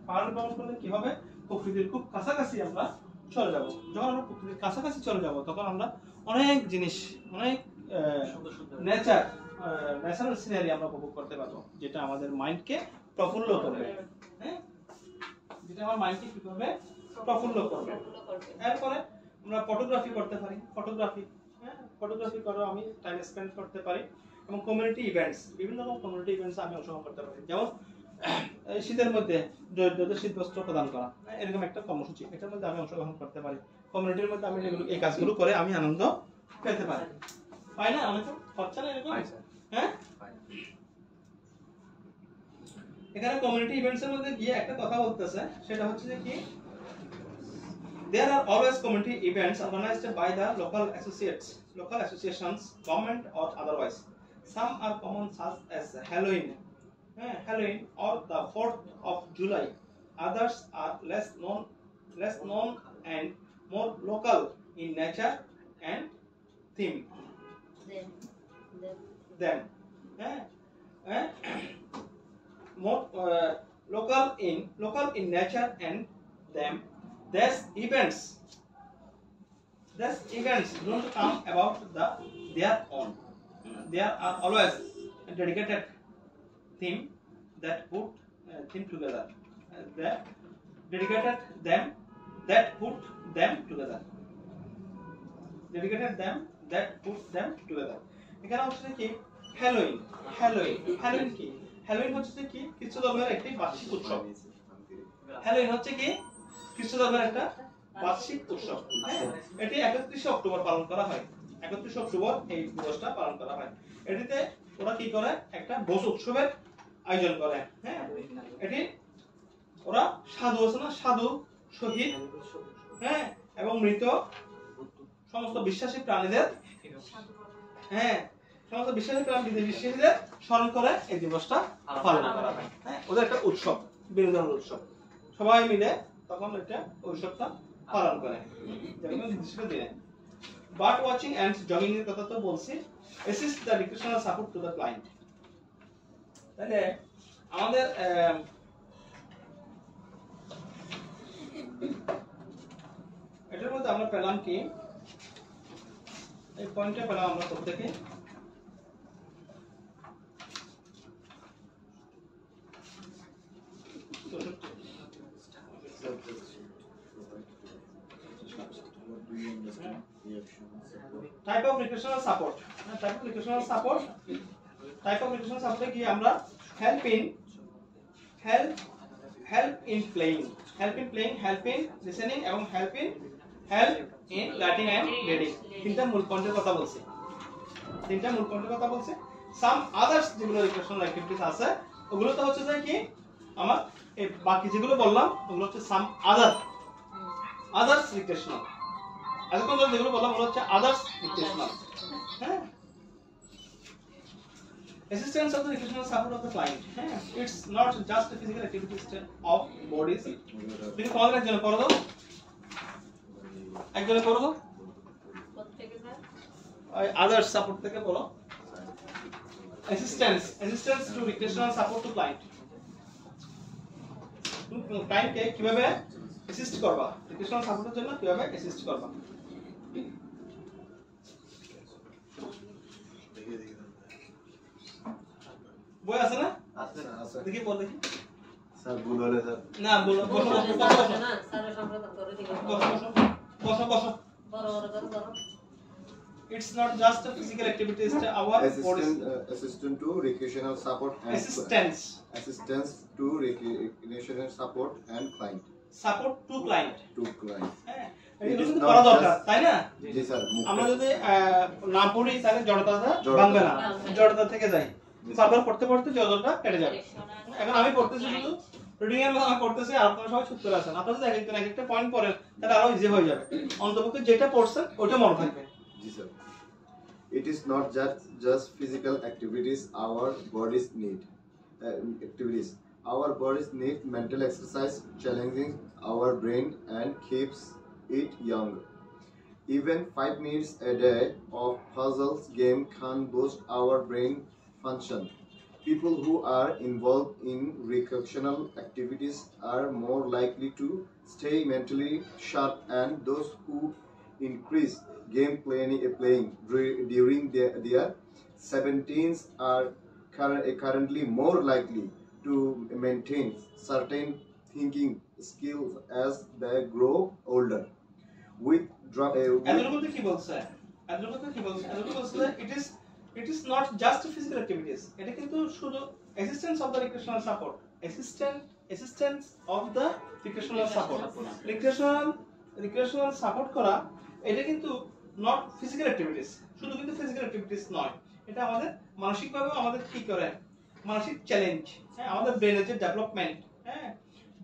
A: পাহাড়ে ভ্রমণ করলে কি হবে, প্রকৃতির খুব কাছাকাছি আমরা চলে যাব। যখন আমরা প্রকৃতির কাছাকাছি চলে যাব তখন আমরা অনেক জিনিস, অনেক ন্যাচারাল সিনারি আমরা উপভোগ করতে পারবো, যেটা আমাদের মাইন্ডকে প্রফুল্ল করবে। হ্যাঁ, যেটা আমার মাইন্ডকে কি করবে, প্রফুল্ল করবে। এরপরে আমরা ফটোগ্রাফি করতে পারি, ফটোগ্রাফি করে আমি টাইম স্পেন্ড করতে পারি। এবং কমিউনিটি ইভেন্টস, বিভিন্ন রকম কমিউনিটি ইভেন্টসে আমি অংশগ্রহণ করতে পারি। যেমন শীতের মধ্যে দরিদ্রদের শীতবস্ত্র প্রদান করা, এরকম একটা কর্মসূচি, এটার মধ্যে আমি অংশগ্রহণ করতে পারি। কমিউনিটির মধ্যে আমি এই কাজগুলো করে আমি আনন্দ পেতে পারি। হয় না, অনেক খরচা না এরকম। হ্যাঁ, এখানে কমিউনিটি ইভেন্টস এর মধ্যে গিয়ে একটা কথা বলতেছে, সেটা হচ্ছে যে কি there are always community events organized by the local associations, government or otherwise. Some are common such as Halloween or the 4th of July. Others are less known and more local in nature and theme. More local in nature and them. These events don't come about their own. There are always a dedicated theme that put them together. Dedicated them that put them together. এখানে হচ্ছে কি Halloween কি? Halloween হচ্ছে কি খ্রিস্ট ধর্মের একটি বার্ষিক উৎসব। হ্যালোইন হচ্ছে কি খ্রিস্ট ধর্মের একটা বার্ষিক উৎসব। এটি 31 অক্টোবর পালন করা হয়। 31 অক্টোবর এই দিবসটা পালন করা হয়। এটিতে ওরা কি করে একটা ভোজ উৎসবের আয়োজন করে। হ্যাঁ, এটি ওরা সাধু আছে না, সাধু, শহীদ, হ্যাঁ, এবং মৃত সমস্ত বিশ্বাসী প্রাণীদের, হ্যাঁ, সমস্ত বিশ্বাসী বিশ্বাসীদের স্মরণ করে এই দিবসটা পালন করা হয়। হ্যাঁ, ওদের একটা উৎসব, বিনোদনের উৎসব, সবাই মিলে তখন এটা উৎসবটা পালন করে যেমন নির্দিষ্ট দিনে। বার্ড ওয়াচিং এন্ড জগিং এর কথা তো বলছি। Assist the recreational support to the client. তাহলে আমাদের এটার মধ্যে আমরা পেলাম কি, এই পয়েন্টটা পেলাম আমরা প্রত্যেকে। Type of recreational support. Type of recreational support. Type of recreational support কি আমরা help in playing, help in listening এবং help in writing and reading। তিনটা মূল পয়েন্টের কথা বলছি। Some others যেগুলো recreational activities আছে ওগুলো তো হচ্ছে যে কি আমার এই বাকি যেগুলো বললাম ওগুলো হচ্ছে some others recreational। এতক্ষণ ধরে যেগুলো বললাম ওগুলো হচ্ছে others recreational। হ্যাঁ, assistance of the recreational support of the client। হ্যাঁ, it's not just a physical activities of bodies। তুমি তোমাদের একজনে করো দাও, একজনে করো দাও,
B: প্রত্যেকে স্যার
A: others support থেকে বলো। assistance to recreational support to client। তুমি ক্লায়েন্টকে কিভাবে অ্যাসিস্ট করবা, রিক্রিয়েশনাল সাপোর্টের জন্য কিভাবে অ্যাসিস্ট করবা। বই আছে না?
C: আছে না, আছে।
A: দেখি পড় দেখি।
C: স্যার ভুল হলে স্যার
A: না বলো, বসো বসো
B: না স্যারের সম্প্রদান করে দিবেন।
A: বসো বসো।
B: বড় বড় করে বলো।
A: It's not just a physical activity, it's our body.
C: assistant to recreational support and assistance to recreational support and client
A: support to client। হ্যাঁ,
C: It
A: এটা
C: is
A: কিন্তু
C: not
A: করা দরকার,
C: just-
A: তাই না?
C: জি স্যার
A: আমরা যদি না পড়ি তাহলে জড়তাটা ভাঙবে না,
B: ভাঙবে না।
A: জড়তা থেকে যায়। বারবার পড়তে পড়তে জড়তাটা কেটে যাবে। এখন আমি পড়তেছি শুধু রিডিং এর আমি পড়তেছি আর আপনারা সবাই চুপ করে আছেন। আপনারা যদি একদিন একটা পয়েন্ট পড়েন তাহলে আরো ইজি হয়ে যাবে। অন্ততপক্ষে যেটা পড়ছেন ওটা মনে থাকবে।
C: জি sir it is not just physical activities our bodies need our bodies need mental exercise challenging our brain and keeps it young. Even 5 minutes a day of puzzles game can boost our brain function. People who are involved in recreational activities are more likely to stay mentally sharp, and those who increase game playing during their 70s are currently more likely to maintain certain thinking skills as they grow older.
A: এতটুকুতে কি বলছে? it is not just physical activities, এটা কিন্তু শুধু assistance of the recreational support, assistance of the recreational support, recreational support করা এটা কিন্তু not physical activities, শুধু কিন্তু physical activities নয়, এটা আমাদের মানসিকভাবে আমাদের কি করে, মানসিক চ্যালেঞ্জ, হ্যাঁ, আমাদের ব্রেনের যে ডেভেলপমেন্ট, হ্যাঁ,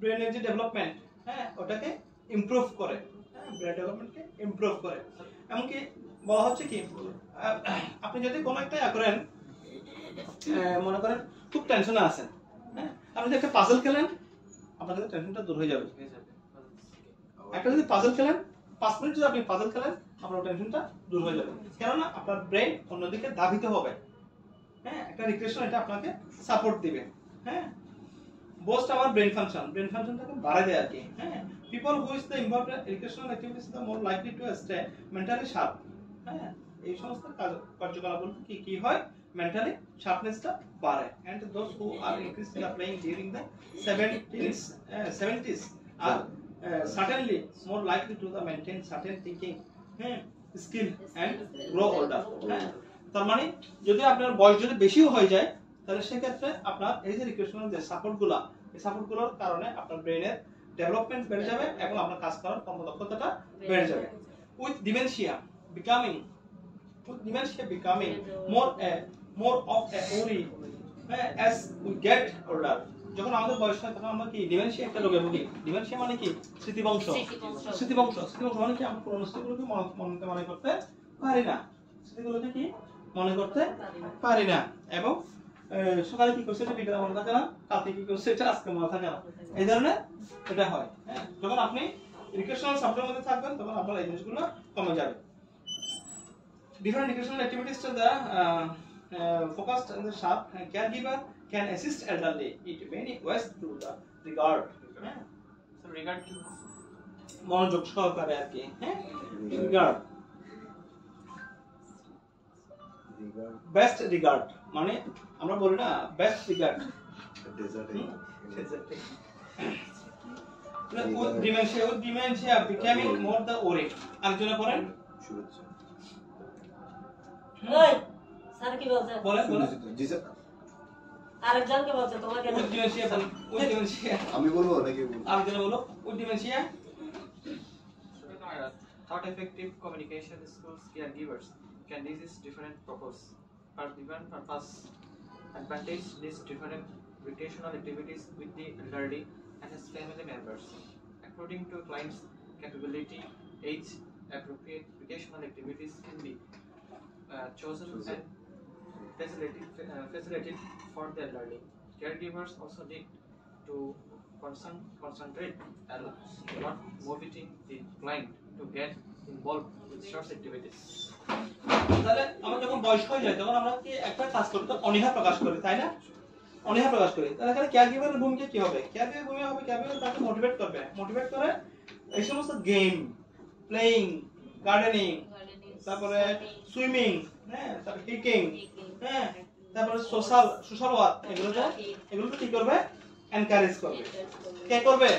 A: ব্রেনের যে ডেভেলপমেন্ট, হ্যাঁ, ওটাকে ইমপ্রুভ করে, হ্যাঁ, ব্রেন ডেভেলপমেন্টকে ইমপ্রুভ করে। এমনকি বলা হচ্ছে কি আপনি যদি কোনো একটা করেন, মনে করেন খুব টেনশনে আছেন, হ্যাঁ, আপনি যদি একটা পাজল খেলেন আপনার কিন্তু টেনশনটা দূর হয়ে যাবে। একটা যদি পাজল খেলেন 5 মিনিট যদি আপনি পাজল খেলেন আপনার টেনশনটা দূর হয়ে যাবে, কেননা আপনার ব্রেন অন্যদিকে ধাবিত হবে। হ্যাঁ, একটা রিক্রিয়েশন এটা আপনাকে সাপোর্ট দিবে। হ্যাঁ, bost our brain functionটাকে বাড়ায় দেয় আর কি। হ্যাঁ, people who is the involved in recreational activities are more likely to stay mentally sharp। হ্যাঁ, এই সমস্ত কার্যকলাপগুলো কি হয়, মেন্টালি শার্পনেসটা বাড়ে। and those who are increasing the playing during the 70s are certainly more likely to maintain certain thinking skill and grow older। হ্যাঁ, তার মানে যদি আপনার বয়স যদি বেশিও হয়ে যায় তাহলে সেক্ষেত্রে আপনার এই যে রিক্রিয়েশনাল যে সাপোর্টগুলো, এই সাপোর্টগুলোর কারণে আপনার ব্রেনের ডেভেলপমেন্ট বেড়ে যাবে এবং আপনার কাজ করার কর্মদক্ষতাটা বেড়ে যাবে। With dementia becoming more more of a worry as we get older. যখন আমাদের বয়স হয় তখন আমরা কি ডিমেনশিয়া একটা রোগে ভুগি। ডিমেনশিয়া মানে কি স্মৃতিভ্রংশ। স্মৃতিভ্রংশ মানে কি আমরা পুরনো স্মৃতিগুলোকে মনে করতে পারি না। স্মৃতিগুলোকে কি মনে করতে পারি না এবং সকালে কি করছে এটা বিকেলে মনে থাকে না, কালকে কি করছে এটা আজকে মনে থাকে না, এই ধরনের এটা হয়। হ্যাঁ, যখন আপনি রিক্রিয়েশনাল সাবজেক্টের মধ্যে থাকবেন তখন আপনার এই জিনিসগুলো কমে যাবে। Different recreational activities to the focused on the sharp caregiver can assist elderly in many ways to the regard.
D: So regard to
A: মনোযোগ সহকারে আর কি। হ্যাঁ, regard বেস্ট রিগার্ড মানে আমরা বলি না best regard dementia becoming more the worry। আরেকজনে পড়েন
E: ওই স্যার কি বলছে
A: বলেন
C: জি স্যার
E: আরেকজনকে বলছে তোমাকে না
A: ডিমেনশিয়া
C: আমি বলবো নাকি
A: আরেকজনে বলো dementia
D: thought effective communication skills caregivers can resist different purpose for different purpose advantage these different recreational activities with the elderly and his family members according to client's capability age appropriate recreational activities can be chosen and facilitated for the elderly. Caregivers also need to concentrate and not motivating the client to get involved with such activities.
A: তাহলে আমরা যখন বয়স হয়ে যায় তখন আমরা কি একটা কাজ করতে অনীহা প্রকাশ করি, তাই না? অনীহা প্রকাশ করি। তাহলে এখানে কেয়ারগিভারের ভূমিকা কি হবে? কেয়ারগিভারের ভূমিকা হবে কেয়ারগিভার তাকে মোটিভেট করবে, মোটিভেট করে এই সমস্ত গেম, প্লেইং, গার্ডেনিং, তারপরে সুইমিং, হ্যাঁ, তারপরে কিকিং, হ্যাঁ, তারপরে সোশ্যাল ওয়ার্ক, এগুলোকে কি করবে? এনকারেজ করবে। কে করবে?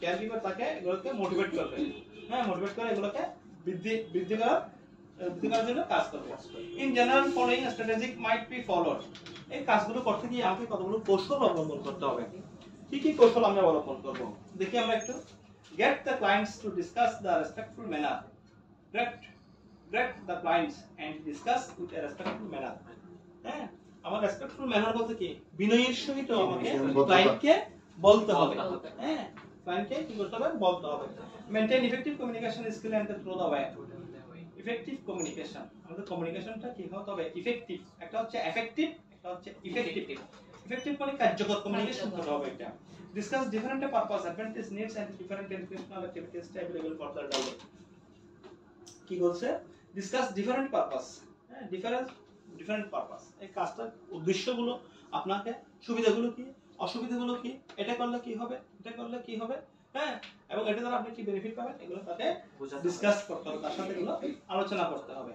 A: কেয়ারগিভার তাকে এগুলোকে মোটিভেট করবে, হ্যাঁ, মোটিভেট করে এগুলোকে বৃদ্ধি করার জন্য কাজ করবে। In general following strategic might be followed. এই কাজগুলো করতে গিয়ে আমাকে কতগুলো কৌশল অবলম্বন করতে হবে। কি কি কৌশল আমরা অবলম্বন করব দেখি আমরা একটু। Get the clients to discuss the respectful manner. Direct the clients and discuss with a respectful manner. হ্যাঁ, আমার রেসপেক্টফুল ম্যানার বলতে কি বিনয়ের সহিত আমাকে ক্লায়েন্টকে বলতে হবে। হ্যাঁ, ক্লায়েন্টকে কি করতে হবে? বলতে হবে। Maintain effective communication skill and through the way. Effective communication, আমাদের কমিউনিকেশনটা কি হতে হবে? ইফেক্টিভ। একটা হচ্ছে এফেক্টিভ, একটা হচ্ছে ইফেক্টিভ। ইফেক্টিভ মানে কার্যকর কমিউনিকেশন হতে হবে এটা। Discuss different purpose, advantage, needs and different educational activities available for the elderly. কি বলছে? Discuss different purpose, হ্যাঁ, different purpose। এই কাজটার উদ্দেশ্যগুলো, আপনাকে সুবিধাগুলো কি, অসুবিধাগুলো কি, এটা করলে কি হবে, এটা করলে কি হবে, হ্যাঁ, এবং এটা দ্বারা আপনি কি বেনিফিট পাবেন, এগুলো তাকে ডিসকাস করতে হবে, তার সাথে এগুলো আলোচনা করতে হবে।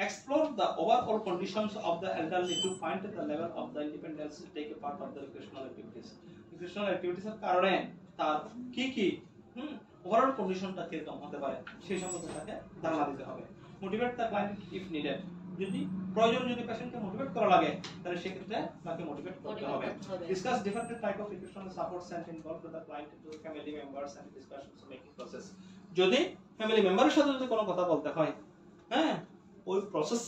A: Explore the overall conditions of the elderly to find the level of the independence to take a part of the recreational activities. Recreational activities এর কারণে তার কি কি ওভারঅল কন্ডিশনটা কিরকম হতে পারে সেই সম্পর্কে তাকে ধারণা দিতে হবে। Motivate the client if needed. যদি প্রয়োজন, যদি পেশেন্টকে মোটিভেট করা লাগে তাহলে সেক্ষেত্রে তাকে মোটিভেট করতে হবে। Discuss different type of recreational supports and involve the client to family members and discussions making process. যদি ফ্যামিলি মেম্বারের সাথে যদি কোনো কথা বলতে হয়, হ্যাঁ, ওই প্রসেস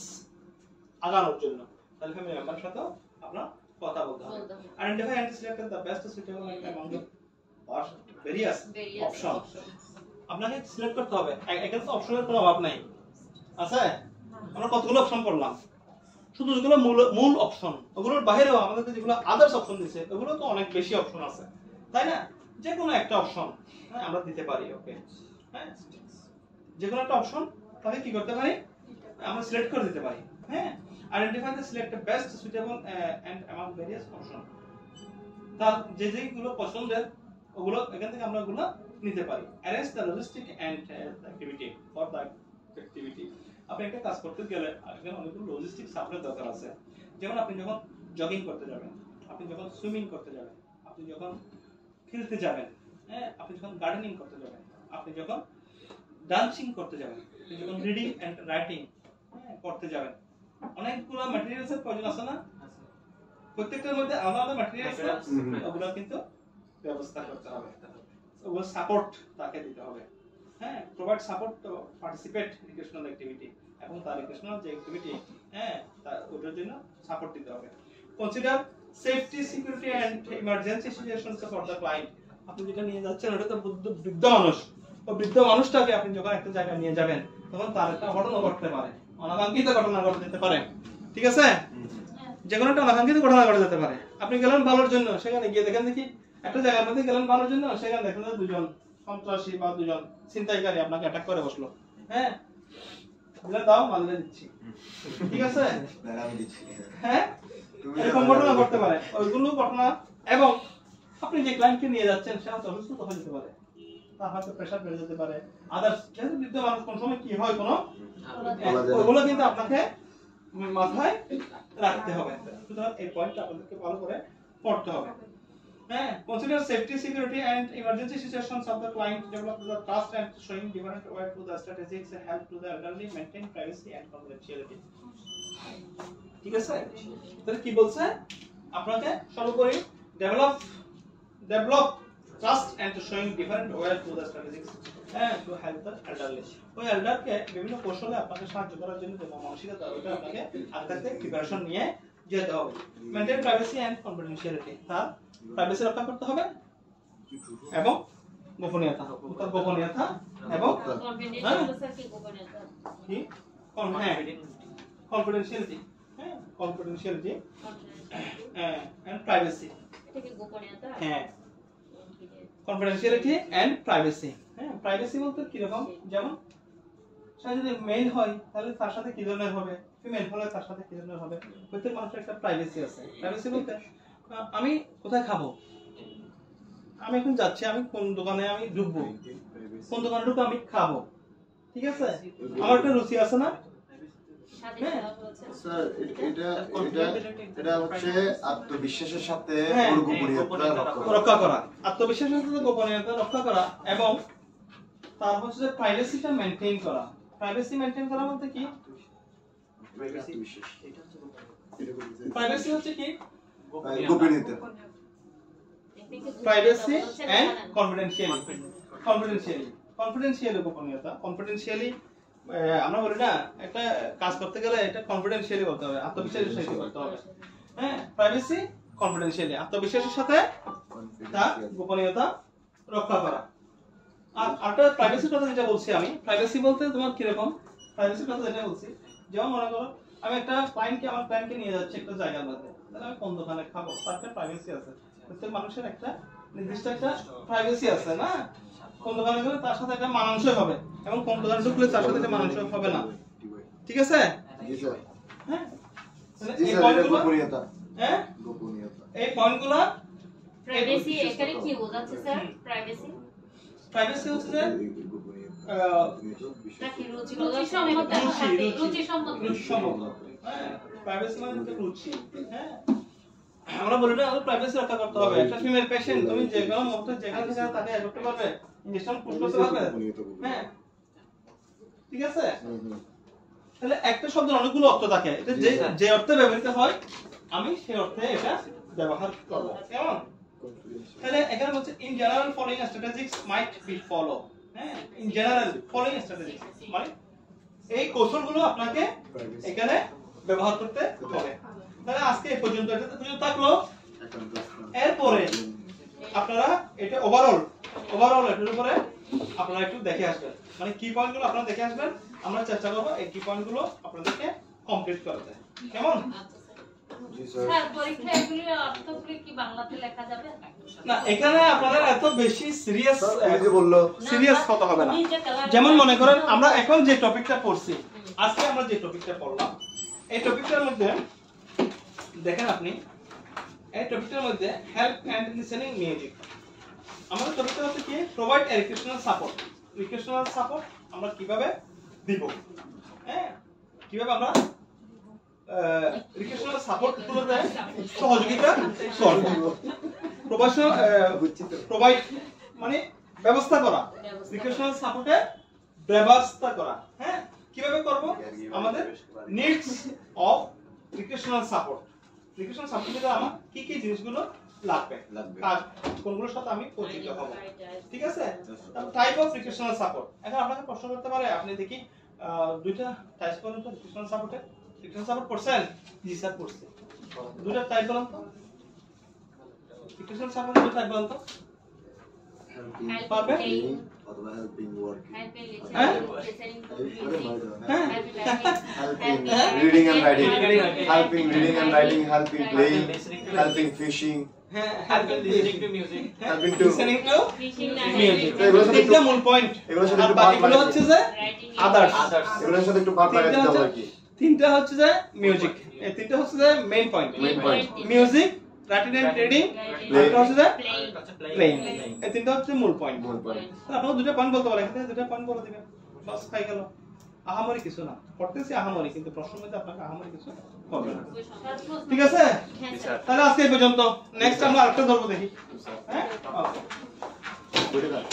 A: আগানোর জন্য, তাহলে ফ্যামিলি মেম্বারের সাথে আপনার কথা বলতে হবে। Identify and select the best suitable among the various options. আপনাকে সিলেক্ট করতে হবে। এখানে তো অপশনের কোনো অভাব নাই, আছে? আমরা কতগুলো অপশন করলাম, শুধু যেগুলো মূল অপশন, ওগুলোর বাইরেও আমাদের যেগুলো আদার্স অপশন দিয়েছে ওগুলো তো অনেক বেশি অপশন আছে, তাই না? যে কোনো একটা অপশন আমরা দিতে পারি। ওকে, হ্যাঁ, যে কোনো একটা অপশন তাকে কি করতে পারি? আমরা সিলেক্ট করে দিতে পারি। হ্যাঁ, identify the select best suitable and among various option. তার যেগুলো পছন্দের ওগুলো এখান থেকে আমরা ওগুলো নিতে পারি। Arrange the logistic and activity for the activity. আপনি একটা কাজ করতে গেলে এখানে অনেকগুলো লজিস্টিক সাপোর্টের দরকার আছে। যেমন আপনি যখন জগিং করতে যাবেন, আপনি যখন সুইমিং করতে যাবেন, আপনি যখন খেলতে যাবেন, হ্যাঁ, আপনি যখন গার্ডেনিং করতে যাবেন, আপনি যখন ডান্সিং করতে যাবেন, আপনি যখন রিডিং এন্ড রাইটিং করতে যাবেন, অনেকগুলো ম্যাটেরিয়ালস এর প্রয়োজন আছে না? প্রত্যেকটার মধ্যে আলাদা ম্যাটেরিয়ালস আছে, ওগুলো কিন্তু ব্যবস্থা করতে হবে, ওগুলো সাপোর্ট তাকে দিতে হবে। হ্যাঁ, provide support to participate recreational activity. এবং তার রিক্রিয়েশনাল যে অ্যাক্টিভিটি, হ্যাঁ, ওটার জন্য সাপোর্ট দিতে হবে। Consider safety, security and emergency situations for the client. আপনি যেটা নিয়ে যাচ্ছেন ওটা তো বৃদ্ধ মানুষ, ও বৃদ্ধ মানুষটাকে আপনি যখন একটা জায়গায় নিয়ে যাবেন তখন তার একটা ঘটনা ঘটতে পারে, অনাকাঙ্ক্ষিত ঘটনা ঘটে যেতে পারে, ঠিক আছে? যে কোনো একটা অনাকাঙ্ক্ষিত ঘটনা ঘটে যেতে পারে। আপনি গেলেন ভালোর জন্য, সেখানে গিয়ে দেখেন দেখি একটা জায়গার মধ্যে গেলেন ভালোর জন্য, সেখানে দেখেন যে দুজন সন্ত্রাসী বা দুজন ছিনতাইকারী আপনাকে অ্যাটাক করে বসলো, হ্যাঁ, বলে দাও মারলে দিচ্ছি, ঠিক আছে?
C: আমি দিচ্ছি।
A: হ্যাঁ, এরকম ঘটনা ঘটতে পারে। ওইগুলো ঘটনা, এবং আপনি যে ক্লায়েন্টকে নিয়ে যাচ্ছেন সে হয়তো অসুস্থ হয়ে যেতে পারে, তার হয়তো প্রেশার বেড়ে যেতে পারে, আদার্স যেহেতু বৃদ্ধ মানুষ কোন সময় কি হয় কোনো, ওইগুলো কিন্তু আপনাকে মাথায় রাখতে হবে। সুতরাং এই পয়েন্টটা আপনাদেরকে ভালো করে পড়তে হবে। হ্যাঁ, consider safety, security and emergency situations of the client, develop the trust and showing different way to the strategies and help to the elderly maintain privacy and confidentiality. ঠিক আছে? তাহলে কি বলছে? আপনাকে সর্বোপরি develop trust and showing different way to the strategies and to help the elderly. ওই এল্ডারকে বিভিন্ন কৌশলে আপনাকে সাহায্য করার জন্য যে মানসিকতা, ওটা আপনাকে আগে থাকতে প্রিপারেশন নিয়ে যেতে হবে। মেইনটেইন প্রাইভেসি এন্ড কনফিডেন্সিয়ালিটি, তার প্রাইভেসি রক্ষা করতে হবে এবং গোপনীয়তা, তার গোপনীয়তা এবং কি কনফিডেন্সিয়ালিটি, হ্যাঁ, কনফিডেন্সিয়ালিটি এন্ড প্রাইভেসি, হ্যাঁ, কনফিডেন্সিয়ালিটি এন্ড প্রাইভেসি। হ্যাঁ, প্রাইভেসি বলতে কি রকম? যেমন সে যদি মেল হয় তাহলে তার সাথে কি ধরনের হবে, ফিমেল হলে তার সাথে কি ধরনের হবে, প্রত্যেক মানুষের একটা প্রাইভেসি আছে। প্রাইভেসি বলতে আমি কোথায় খাবো, আমি এখন যাচ্ছি, আমি কোন দোকানে আমি ঢুকবো, কোন দোকানে ঢুকে আমি খাবো, ঠিক আছে? আমার একটা রুচি আছে না?
C: স্যার এটা হচ্ছে আত্মবিশ্বাসের সাথে
A: হ্যাঁ,
C: ওর গোপনীয়তা
A: রক্ষা করা, আত্মবিশ্বাসের সাথে গোপনীয়তা রক্ষা করা, এবং তার হচ্ছে যে প্রাইভেসিটা মেইনটেইন করা। প্রাইভেসি মেইনটেইন করা বলতে কি? প্রাইভেসি হচ্ছে কি?
C: গোপনীয়তা।
A: প্রাইভেসি এন্ড কনফিডেন্সিয়ালি গোপনীয়তা। কনফিডেন্সিয়ালি আমরা বলি না, একটা কাজ করতে গেলে এটা কনফিডেন্সিয়ালি করতে হবে, আত্মবিশ্বাসের সাথে করতে হবে। হ্যাঁ, প্রাইভেসি কনফিডেন্সিয়ালি, আত্মবিশ্বাসের সাথে তার গোপনীয়তা রক্ষা করা। আর আরেকটা প্রাইভেসির কথা যেটা বলছি আমি, প্রাইভেসি বলতে তোমার কি রকম? প্রাইভেসির কথা যেটা বলছি, যেমন মনে করো আমি একটা আমার ক্লায়েন্টকে নিয়ে যাচ্ছি একটা জায়গার মধ্যে, তাহলে আমি কোন দোকানে খাবো তার একটা প্রাইভেসি আছে। প্রত্যেক মানুষের একটা নির্দিষ্ট একটা প্রাইভেসি আছে না? কোন দোকানে গেলে তার সাথে একটা মানানসই হবে, এবং কোন দোকানে ঢুকলে তার সাথে একটা মানানসই হবে না, ঠিক আছে?
C: জি স্যার।
A: হ্যাঁ,
C: জি
A: এই
C: স্যার, এটা
A: পয়েন্টগুলো,
C: গোপনীয়তা।
A: হ্যাঁ,
C: গোপনীয়তা।
A: এই পয়েন্টগুলো
B: প্রাইভেসি এখানে কি বোঝাচ্ছে স্যার? প্রাইভেসি
A: প্রাইভেসি হচ্ছে যে
B: নাকি রুচি সম্মত?
A: হ্যাঁ, প্রাইভেসি মানে হচ্ছে রুচি। হ্যাঁ, আমরা বলি না প্রাইভেসি রক্ষা করতে হবে। একটা ফিমেল পেশেন্ট তুমি যে কোনো মুহূর্তে যেখানে থেকে তাকে করতে পারবে, ইনজেকশন পুশ করতে পারবে, হ্যাঁ, ঠিক আছে? তাহলে একটা শব্দের অনেকগুলো অর্থ থাকে, এটা যে অর্থে ব্যবহৃত হয় আমি সেই অর্থে এটা ব্যবহার করব, কেমন? তাহলে এখানে বলছে in general following strategies might be follow. হ্যাঁ, ইন জেনারেল ফলোইং স্ট্র্যাটেজিস মানে এই কৌশলগুলো আপনাকে এখানে ব্যবহার করতে হবে। তাহলে আজকে এই পর্যন্ত এটা পর্যন্ত থাকলো। এরপরে আপনারা এটা ওভারঅল এটার উপরে আপনারা একটু দেখে আসবেন, মানে কি পয়েন্টগুলো আপনারা দেখে আসবেন। আমরা চেষ্টা করব এই কি পয়েন্টগুলো আপনাদেরকে কমপ্লিট করতে, কেমন?
F: স্যার পরীক্ষা এগুলি অর্থগুলি কি বাংলাতে লেখা যাবে?
A: না, এখানে আপনাদের এত বেশি সিরিয়াস হতে হবে না।
E: তুমি যে কালার-
A: যেমন মনে করেন আমরা এখন যে টপিকটা পড়ছি, আজকে আমরা যে টপিকটা পড়লাম, এই টপিকটার মধ্যে দেখেন আপনি, এই টপিকটার মধ্যে হেল্প এন্ড লিসেনিং মিউজিক। আমাদের টপিকটা হচ্ছে কি? Provide educational support. Educational support আমরা কিভাবে দিব, হ্যাঁ, কিভাবে আমরা এডুকেশনাল সাপোর্ট গুলোতে সহযোগিতা করব। প্রোভাইড মানে ব্যবস্থা করা, এডুকেশনাল সাপোর্টের ব্যবস্থা করা। হ্যাঁ, কিভাবে করব? আমাদের needs of educational support. Educational সাপোর্টে আমার কি কি জিনিসগুলো লাগবে, আর কোনগুলোর সাথে আমি পরিচিত হব, ঠিক আছে? Type of educational support. এখন আপনাকে প্রশ্ন করতে পারে, আপনি দেখি দুইটা টাইপ বলেন তো রিক্রেশনাল সাপোর্টে রিক্রেশনাল সাপোর্ট পড়ছেন জি স্যার পড়ছে দুইটা টাইপ বলেন তো রিক্রেশনাল সাপোর্ট দুইটা টাইপ বলেন তো
C: helping
A: পারবে?
C: playing অথবা helping working,
A: হ্যাঁ? হ্যাঁ
C: helping reading and writing, helping reading and writing, helping playing, helping fishing,
A: হ্যাঁ
D: Helping listening to music.
C: helping to
A: listening to
B: Fishing
A: music
C: তো এগুলোর সাথে
A: এটা মূল পয়েন্ট
C: এগুলোর সাথে
A: আর
C: একটু বাদ
A: বাকিগুলো
C: লাগাই
A: হচ্ছে যে
B: writing
A: Others.
D: Others.
C: এগুলোর সাথে একটু বাদ লাগাই দিতে হবে আর কি
A: তিনটা হচ্ছে যে মিউজিক এই তিনটা হচ্ছে যে main point
C: Main point.
A: Music writing and reading
C: Play.
A: আর হচ্ছে যে
B: playing
A: প্লেইং এই তিনটা হচ্ছে মূল পয়েন্ট
C: মূল point.
A: আপনারা দুটো পয়েন্ট বলতে পারেন এখানে দুটো পয়েন্ট বলে দিবেন বাস খাই গেল আহামরি কিছু না পড়তেছি আহামরি কিন্তু প্রশ্নের মধ্যে আপনাকে আহামরি কিছু হবে না ঠিক আছে তাহলে আজকে এই পর্যন্ত নেক্সট আমরা আরেকটা ধরবো দেখি হ্যাঁ
C: বুঝে গেল?